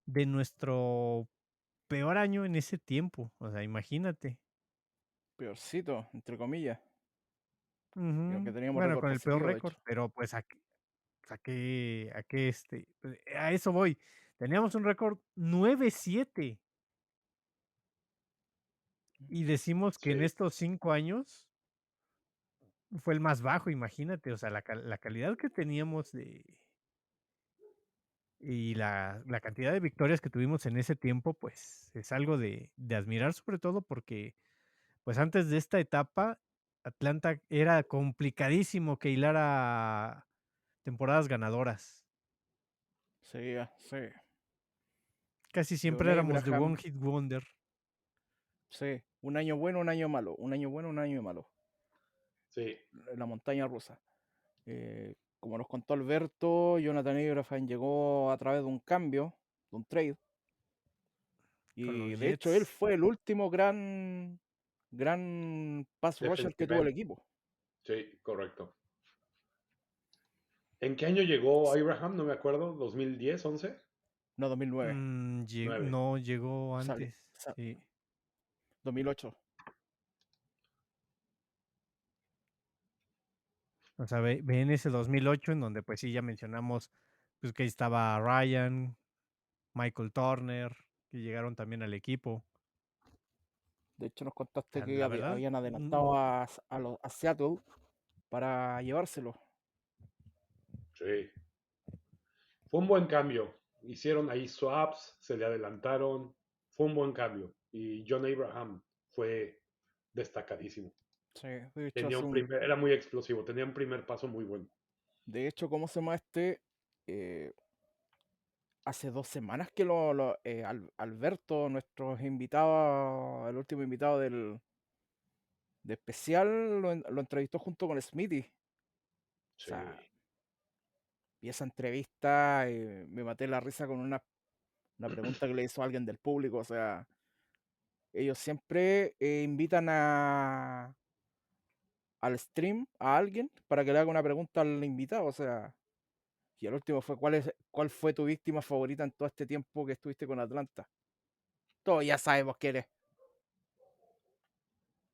de nuestro peor año en ese tiempo. O sea, imagínate. Peorcito, entre comillas. Aunque Ujú. teníamos Bueno, récord con el peor positivo, de récord, hecho. pero pues a eso voy. Teníamos un récord 9-7 y decimos que en Sí. estos 5 años fue el más bajo, imagínate. O sea, la calidad que teníamos y la cantidad de victorias que tuvimos en ese tiempo, pues es algo de admirar, sobre todo porque, pues antes de esta etapa, Atlanta era complicadísimo que hilara temporadas ganadoras. Sí, sí. Casi John siempre éramos de One Abraham, Hit Wonder. sí. Un año bueno, un año malo. Un año bueno, un año malo. Sí, La montaña rusa. Como nos contó Alberto, Jonathan Abraham llegó a través de un cambio, de un trade. Con los Y de hecho él Jets, fue el último gran pass rusher que defensive tuvo el end. equipo. Sí, correcto. ¿En qué año llegó Abraham? No me acuerdo. ¿2010, 11? No, 2009. 9. no llegó Sale, antes, sí. 2008. O sea, ve en ese 2008 en donde pues sí, ya mencionamos pues que ahí estaba Ryan, Michael Turner, que llegaron también al equipo. De hecho, nos contaste Sea, que la verdad, habían adelantado a Seattle para llevárselo. Sí. Fue un buen cambio. Hicieron ahí swaps, se le adelantaron. Fue un buen cambio. Y John Abraham fue destacadísimo. Sí, de hecho, Era muy explosivo, tenía un primer paso muy bueno. ¿cómo se llama este? Eh, Hace 2 semanas que Alberto, nuestro invitado, el último invitado de especial, lo entrevistó junto con Smithy. O sea, Sí. y esa entrevista me maté la risa con una pregunta que le hizo alguien del público. O sea, ellos siempre invitan al stream a alguien para que le haga una pregunta al invitado. O sea, Y el último fue, ¿cuál fue tu víctima favorita en todo este tiempo que estuviste con Atlanta? Todos ya sabemos quién es.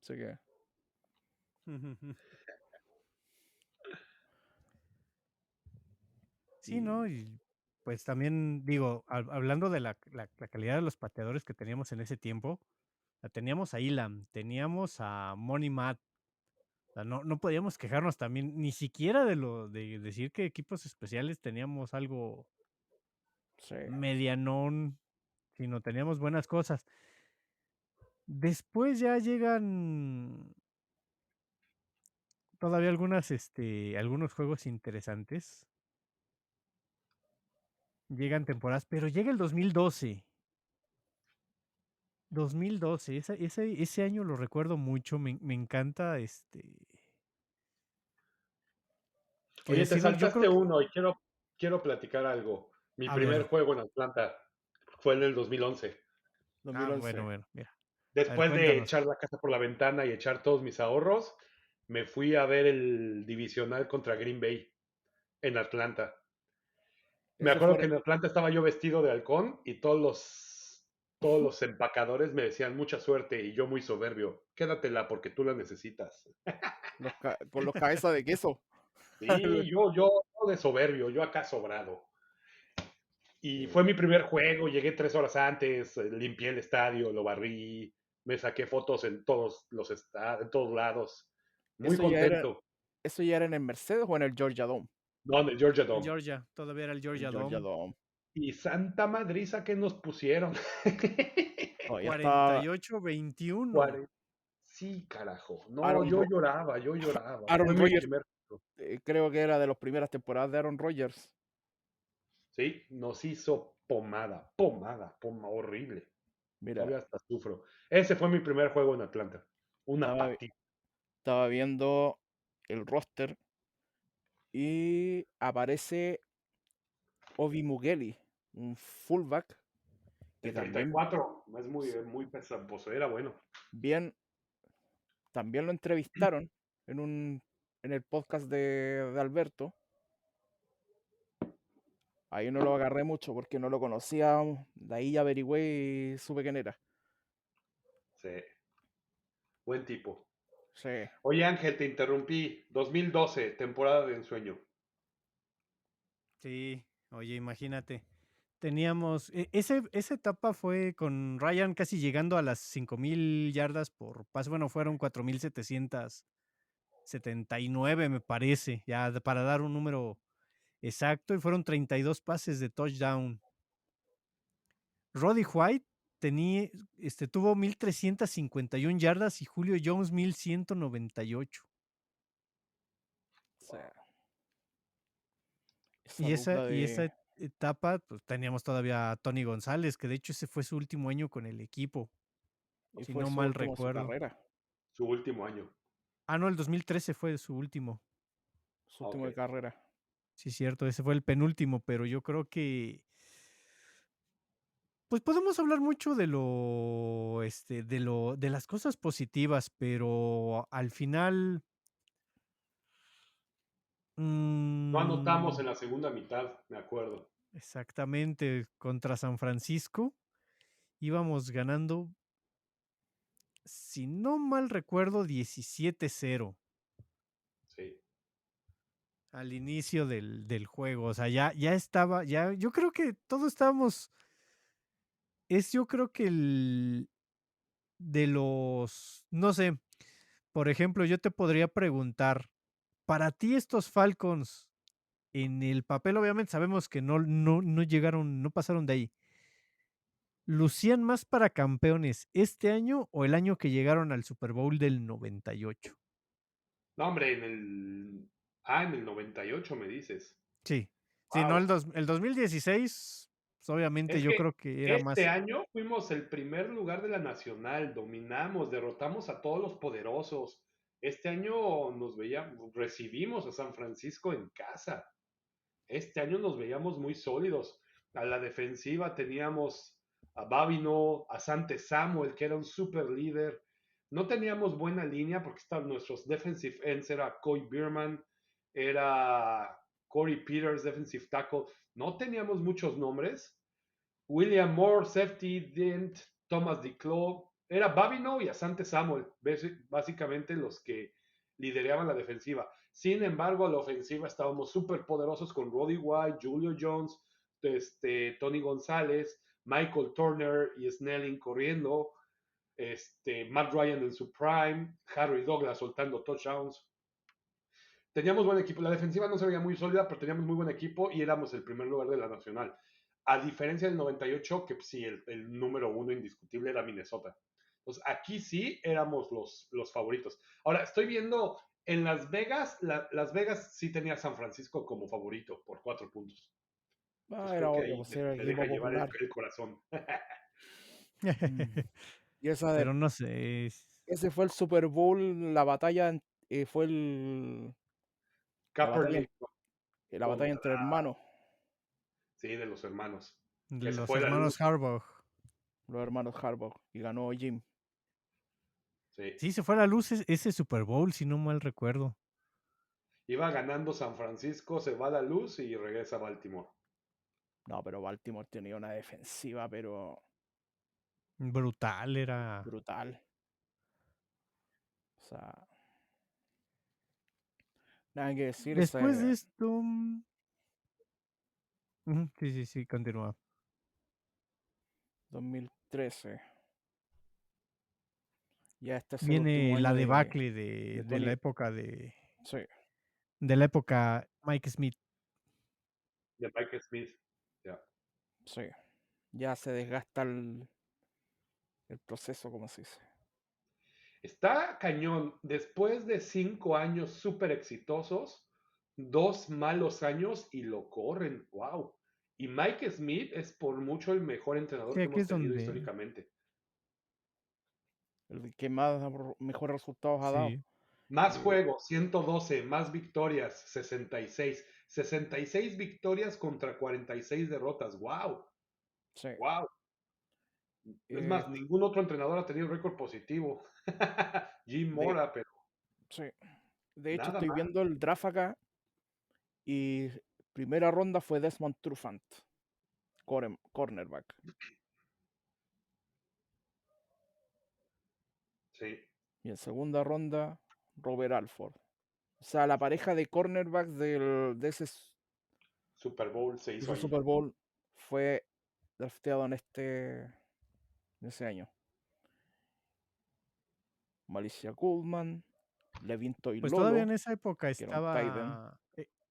Así que, Sí, ¿no? y Y pues también digo, hablando de la calidad de los pateadores que teníamos en ese tiempo, teníamos a Elam, teníamos a Money Matt. O sea, no podíamos quejarnos también, ni siquiera de decir que equipos especiales teníamos algo sí, medianón, sino teníamos buenas cosas. Después ya llegan todavía algunos juegos interesantes. Llegan temporadas, pero llega el 2012. 2012, ese año lo recuerdo mucho, me encanta, que Oye, te decimos, yo saltaste creo que, uno y quiero platicar algo. Mi a ver, primer juego en Atlanta fue en el 2011. bueno, 2011. mira, a ver, Después de cuéntanos. echar la casa por la ventana y echar todos mis ahorros, me fui a ver el divisional contra Green Bay en Atlanta. Me Ese acuerdo fue que en Atlanta estaba yo vestido de halcón y todos los empacadores me decían mucha suerte y yo muy soberbio, quédatela porque tú la necesitas. con los cabezas de queso. Sí, yo de soberbio, yo acá sobrado. Y fue mi primer juego, llegué 3 horas antes, limpié el estadio, lo barrí, me saqué fotos en todos lados. Muy Eso ya era, contento. eso ya era en el Mercedes o en el Georgia Dome. No, en el Georgia El Dome. Georgia, todavía era el El Georgia Georgia Dome, Dome. Y santa madriza que nos pusieron. Todavía estaba 48-21. 40. Sí, carajo. No, Aaron, yo lloraba, yo lloraba. Fue Aaron mi Rodgers, primer juego. creo que era de las primeras temporadas de Aaron Rodgers. Sí, nos hizo pomada, horrible. Mira, Todavía hasta sufro. Ese fue mi primer juego en Atlanta. Una estaba, patita. estaba viendo el roster y aparece Obi Mugeli, un fullback que De también 34. Es muy pesado. Pues era bueno. bien, también lo entrevistaron en el podcast de Alberto. Ahí no lo agarré mucho porque no lo conocía. De ahí ya averigüé y supe quién era. Sí, buen tipo. Sí, Oye, Ángel, te interrumpí. 2012, temporada de ensueño. Sí, oye, imagínate. Teníamos, esa etapa fue con Ryan casi llegando a las 5,000 yardas por pase. Bueno, fueron 4,779, me parece, ya para dar un número exacto, y fueron 32 pases de touchdown. Roddy White tuvo 1,351 yardas y Julio Jones 1,198. o sea, esa Y esa, dupla y esa de. etapa, pues teníamos todavía a Tony González, que de hecho ese fue su último año con el equipo, Y si fue no su mal último en su recuerdo. carrera. Su último año. Ah, no, el 2013 fue su último. Su Ok. último de carrera. Sí, cierto, ese fue el penúltimo, pero yo creo que, pues podemos hablar mucho de las cosas positivas, pero al final, No anotamos mm, en la segunda mitad, me acuerdo. exactamente, contra San Francisco íbamos ganando, si no mal recuerdo, 17-0 Sí. al inicio del juego. O sea, ya estaba, yo creo que todos estábamos, yo creo que de los, no sé, por ejemplo, yo te podría preguntar, para ti estos Falcons, en el papel obviamente sabemos que no llegaron, no pasaron de ahí. ¿Lucían más para campeones este año o el año que llegaron al Super Bowl del 98? No, hombre, en el 98 me dices. Sí, sí, no, Wow. el 2016, pues obviamente Es yo que creo que era este más, año fuimos el primer lugar de la nacional, dominamos, derrotamos a todos los poderosos. Este año recibimos a San Francisco en casa. Este año nos veíamos muy sólidos. A la defensiva teníamos a Babino, a Sante Samuel, que era un super líder. No teníamos buena línea porque estaban nuestros defensive ends, era Coy Bierman, era Corey Peters, defensive tackle. No teníamos muchos nombres. William Moore, safety, Dent, Thomas DeClos. Era Babino y Asante Samuel, básicamente los que lideraban la defensiva. Sin embargo, a la ofensiva estábamos súper poderosos con Roddy White, Julio Jones, Tony González, Michael Turner y Snelling corriendo, Matt Ryan en su prime, Harry Douglas soltando touchdowns. Teníamos buen equipo. La defensiva no se veía muy sólida, pero teníamos muy buen equipo y éramos el primer lugar de la nacional. A diferencia del 98, que sí, el número uno indiscutible era Minnesota. Entonces, aquí sí éramos los favoritos. Ahora, estoy viendo en Las Vegas, Las Vegas sí tenía a San Francisco como favorito por 4 puntos. Entonces, Era creo que obvio, ahí pues era el te deja equipo llevar popular. el corazón. Y esa Pero no sé. ese fue el Super Bowl, la batalla fue Kaepernick la batalla contra, entre hermanos, sí, de los hermanos. Que se Los fue la luz. hermanos Harbaugh. los hermanos Harbaugh, y ganó Jim. Sí. Sí, se fue a la luz ese Super Bowl, si no mal recuerdo. Iba ganando San Francisco, se va a la luz y regresa a Baltimore. No, pero Baltimore tenía una defensiva, pero Brutal era. brutal. O sea, nada que decir. Después de esto. Sí, continúa. 2013. Ya este es el Viene último la año debacle de de la Tony. época de. Sí, De la época Mike Smith. De Mike Smith. Ya. sí. Ya se desgasta el proceso, como se dice. Está cañón. Después de 5 años súper exitosos, 2 malos años y lo corren. ¡Wow! Y Mike Smith es por mucho el mejor entrenador Sí, que aquí hemos es tenido donde. históricamente. El que más mejores resultados ha dado. Sí. Más juegos, 112, más victorias, 66. 66 victorias contra 46 derrotas. ¡Wow! Sí. ¡Wow! Es Eh, más, ningún otro entrenador ha tenido récord positivo. Jim de, Mora, pero sí. De hecho, nada estoy más. viendo el draft acá y primera ronda fue Desmond Trufant, cornerback. Sí, Y en segunda ronda, Robert Alford. O sea, la pareja de cornerbacks de Super Bowl se hizo ese ahí. Super Bowl fue drafteado en ese año. Malicia Goldman, Levin Pues todavía Toilolo, en esa época que era un tight end.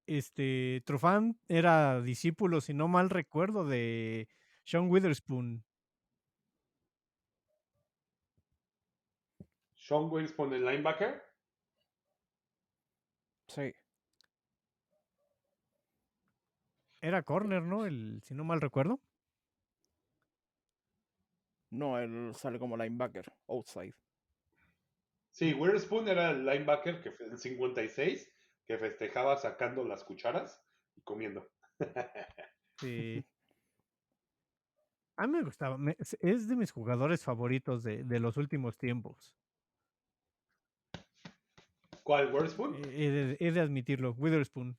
estaba. Trufant era discípulo, si no mal recuerdo, de Sean Witherspoon. Sean Witherspoon, el linebacker. Sí, Era corner, ¿no? Si no mal recuerdo. no, él sale como linebacker, outside. Sí, Witherspoon era el linebacker que fue el 56, que festejaba sacando las cucharas y comiendo. Sí. A mí me gustaba. Es de mis jugadores favoritos de los últimos tiempos. ¿Cuál, Witherspoon? He de admitirlo. Witherspoon.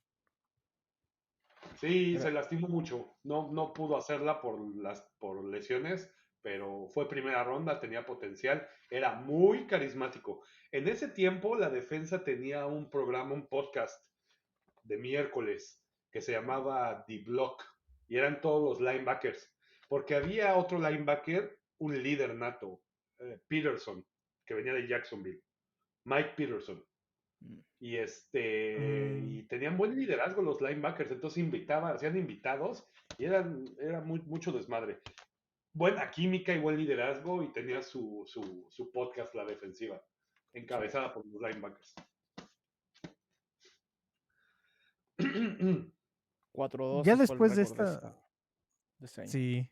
Sí, Era- se lastimó mucho. No pudo hacerla por lesiones, pero fue primera ronda, tenía potencial, era muy carismático. En ese tiempo la defensa tenía un programa, un podcast de miércoles que se llamaba The Block y eran todos los linebackers, porque había otro linebacker, un líder nato, Peterson, que venía de Jacksonville, Mike Peterson. mm, Y tenían buen liderazgo los linebackers, entonces hacían invitados y era mucho desmadre. Buena química y buen liderazgo y tenía su podcast, La Defensiva, sí, encabezada por los linebackers. 4-12 Ya fue el después de récord esta. de ese año. Sí.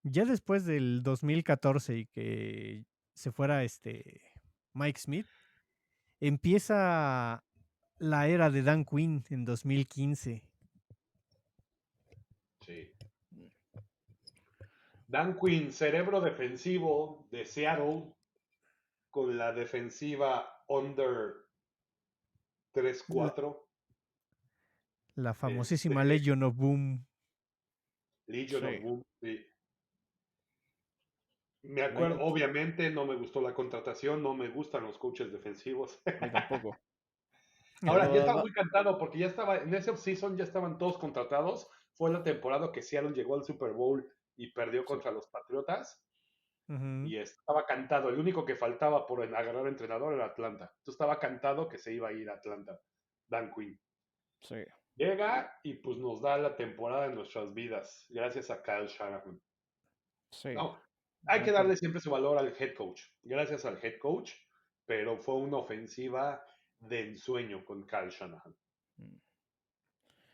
Ya después del 2014 y que se fuera Mike Smith, empieza la era de Dan Quinn en 2015. Sí. Mm, Dan Quinn, cerebro defensivo de Seattle, con la defensiva under La, 3-4. La famosísima Este, Legion of Boom. Legion of Sí. Boom, sí. Me El año acuerdo, obviamente no me gustó la contratación, no me gustan los coaches defensivos. a mí tampoco. Ahora, ya Pero estaba muy cantado porque ya estaba, en ese offseason ya estaban todos contratados. Fue la temporada que Seattle llegó al Super Bowl y perdió sí, contra los Patriotas. Ujú. Y estaba cantado. El único que faltaba por agarrar entrenador era Atlanta. Entonces estaba cantado que se iba a ir a Atlanta, Dan Quinn. sí, Llega y pues nos da la temporada de nuestras vidas, gracias a Kyle Shanahan. sí. No, hay Gran que darle coach. siempre su valor al head coach. Gracias al head coach, pero fue una ofensiva de ensueño con Kyle Shanahan. Mm.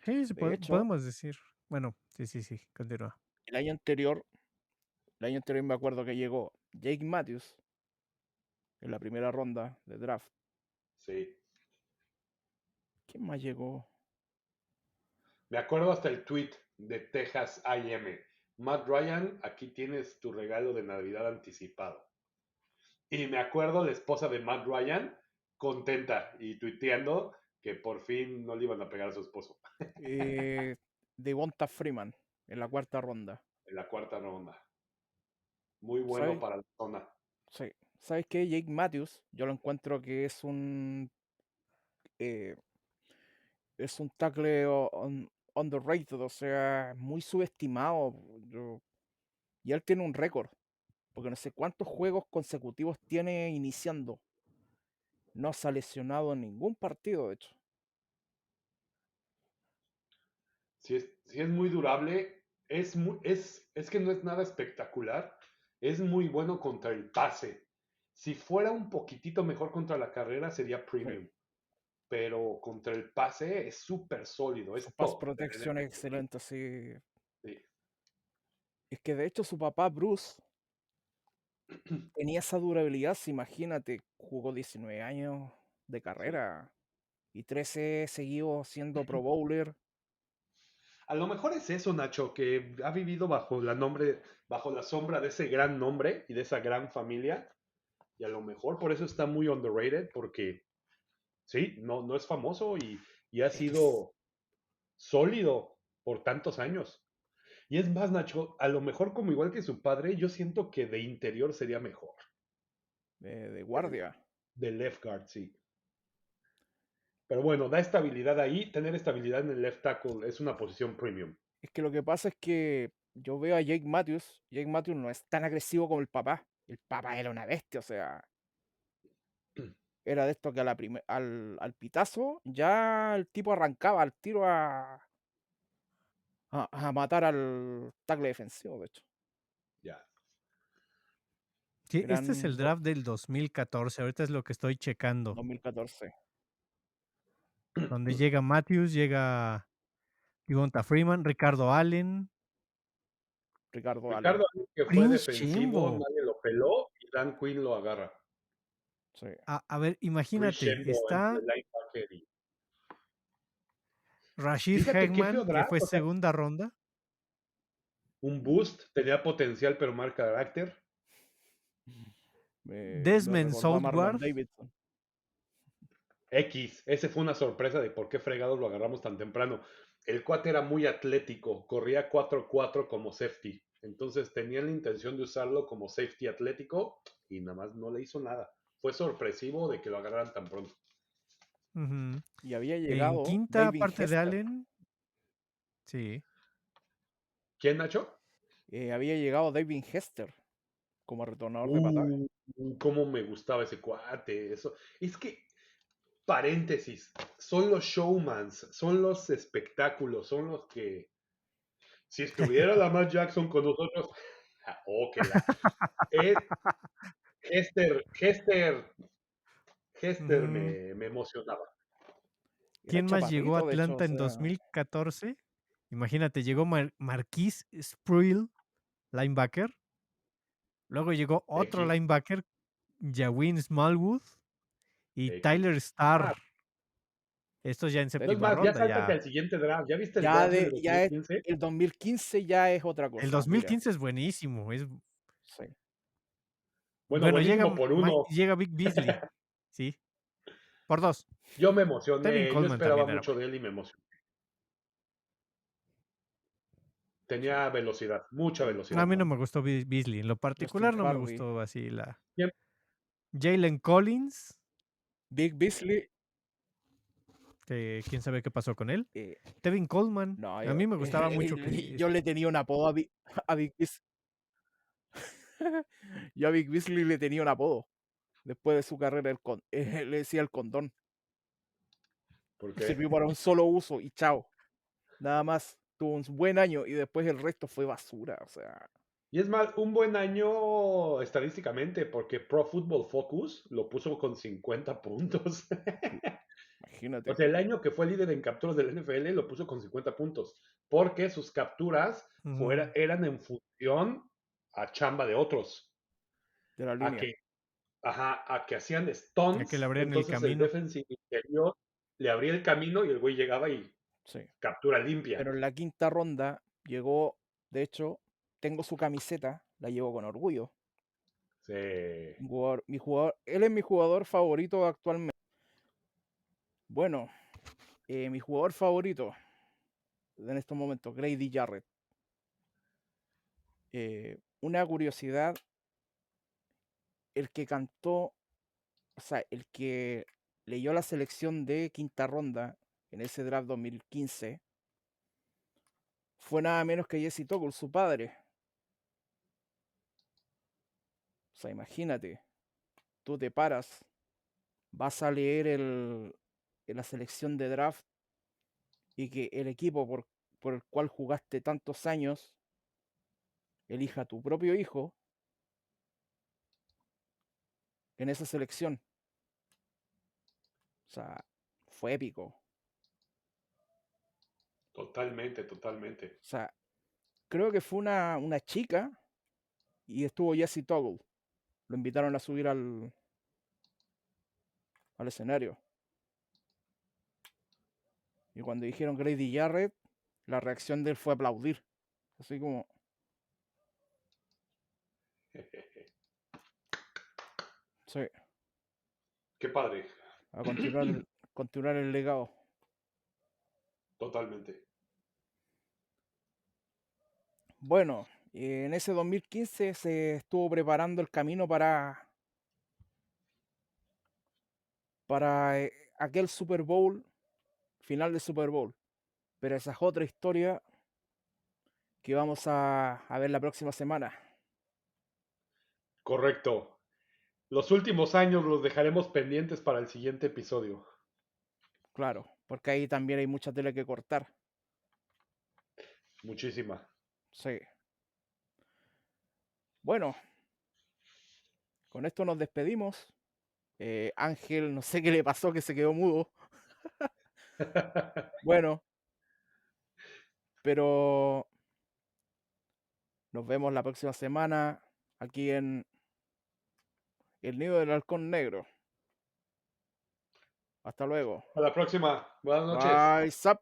Sí, De hecho, podemos decir. Bueno, sí, continúa. el año anterior, me acuerdo que llegó Jake Matthews en la primera ronda de draft. Sí. ¿Quién más llegó? Me acuerdo hasta el tweet de Texas AM. Matt Ryan, aquí tienes tu regalo de Navidad anticipado. Y me acuerdo la esposa de Matt Ryan contenta y tuiteando que por fin no le iban a pegar a su esposo Devonta Freeman en la cuarta ronda. en la cuarta ronda. Muy bueno ¿Sabes? para la zona. Sí. ¿Sabes qué? Jake Matthews, yo lo encuentro que eh, es un tackle underrated, o sea, muy subestimado. Y él tiene un récord, porque no sé cuántos juegos consecutivos tiene iniciando. No se ha lesionado en ningún partido, de hecho. Si es muy durable, es que no es nada espectacular. Es muy bueno contra el pase. Si fuera un poquitito mejor contra la carrera, sería Sí. premium. Pero contra el pase es súper sólido, Su es pass top. protection es excelente, sí. Sí. Es que de hecho su papá Bruce tenía esa durabilidad, si imagínate, jugó 19 años de Sí. carrera y 13 seguidos siendo Pro Bowler. A lo mejor es eso, Nacho, que ha vivido bajo la sombra de ese gran nombre y de esa gran familia. Y a lo mejor por eso está muy underrated, porque sí, no es famoso y ha Es que sido sólido por tantos años. Y es más, Nacho, a lo mejor como igual que su padre, yo siento que de interior sería mejor. de El- guardia. De left guard, sí. Pero bueno, da estabilidad ahí. Tener estabilidad en el left tackle es una posición premium. Es que lo que pasa es que yo veo a Jake Matthews. Jake Matthews no es tan agresivo como el papá. El papá era una bestia, o sea, era de esto que al pitazo ya el tipo arrancaba al tiro a matar al tackle defensivo, de hecho. Ya. Sí, este es el Gran draft del 2014. Ahorita es lo que estoy checando. 2014. Donde llega Matthews, llega Devonta Freeman, Ricardo Allen, Ricardo Allen. Ricardo, que fue Prince defensivo, Chembo. nadie lo peló y Dan Quinn lo agarra. Sí. A ver, Chris imagínate, Shenbo entre está linebacker y... Rashid Fíjate qué feo Hegman, que draft, fue o sea, segunda ronda. un boost, tenía potencial pero mal carácter. Me Desmond recordó a Marlon Southworth. Davidson. Ese fue una sorpresa de por qué fregados lo agarramos tan temprano. El cuate era muy atlético, corría 4-4 como safety. Entonces tenían la intención de usarlo como safety atlético y nada más no le hizo nada. Fue sorpresivo de que lo agarraran tan pronto. Ujú. Y había En llegado quinta, David aparte de Hester. Allen, sí. ¿Quién, Nacho? Había llegado David Hester como retornador de patadas. Cómo me gustaba ese cuate. Eso. Es que, paréntesis, son los showmans, son los espectáculos, son los que. Si estuviera Lamar Jackson con nosotros, que la. Es Hester Ujú. me emocionaba. Era ¿Quién más llegó a chaparrito, de hecho, o Atlanta en sea, 2014? Imagínate, llegó Marquise Spruill, linebacker. Luego llegó otro X, linebacker, Jawin Smallwood y X. Tyler Starr. Ah, Estos ya en de es hecho, séptima más, ya ronda, sáltate ya. al siguiente draft. ¿Ya viste el ya draft del de, ya es, 2015? el 2015 ya es otra El cosa, mira. 2015 es buenísimo. Sí. Bueno, Bueno, buenísimo por uno. llega Vic Beasley. Sí, por dos. Yo me Tevin emocioné, yo Coleman esperaba también era mucho bueno. de él y me emocioné. Tenía velocidad, mucha Sí. velocidad. A mí no me gustó Beasley. En lo particular no me Harvey. gustó así la... ¿Quién? Jalen Collins, Big Beasley. que quién sabe qué pasó con él. eh, Tevin Coleman. no, A mí me gustaba mucho que... yo le tenía un apodo a Big Beasley. Yo a Big Beasley le tenía un apodo. Después de su carrera, le decía el condón. ¿Por qué? Sirvió para un solo uso y chao. Nada más. Tuvo un buen año y después el resto fue basura. O sea, Y es más, un buen año estadísticamente, porque Pro Football Focus lo puso con 50 puntos. imagínate. O sea, el año que fue líder en capturas del NFL lo puso con 50 puntos, porque sus capturas eran en función a chamba de otros, De la a línea. que, a que hacían A stunts, que le abrían el entonces el camino. defensive interior le abría el camino y el güey llegaba y Sí. captura limpia. Pero en la quinta ronda llegó, de hecho, tengo su camiseta, la llevo con orgullo. Sí. Él es mi jugador favorito actualmente. Bueno, mi jugador favorito en estos momentos, Grady Jarrett. Una curiosidad, el que cantó, o sea, el que leyó la selección de quinta ronda en ese draft 2015 fue nada menos que Jesse Toggle, su padre. O sea, imagínate, tú te paras, vas a leer la selección de draft y que el equipo por el cual jugaste tantos años elija a tu propio hijo en esa selección. O sea, fue épico. Totalmente, totalmente. O sea, creo que fue una chica y estuvo Jesse Toggle. Lo invitaron a subir al escenario. Y cuando dijeron Grady Jarrett, la reacción de él fue aplaudir. Así como, sí, Qué padre. a continuar el legado. Totalmente. Bueno, en ese 2015 se estuvo preparando el camino para aquel Super Bowl, final de Super Bowl. Pero esa es otra historia que vamos a ver la próxima semana. Correcto. Los últimos años los dejaremos pendientes para el siguiente episodio. Claro, porque ahí también hay mucha tela que cortar. Muchísima. Sí. Bueno, con esto nos despedimos. Ángel, no sé qué le pasó, que se quedó mudo. Bueno, pero nos vemos la próxima semana aquí en El Nido del Halcón Negro. Hasta luego. A la próxima. Buenas noches. Bye, sup.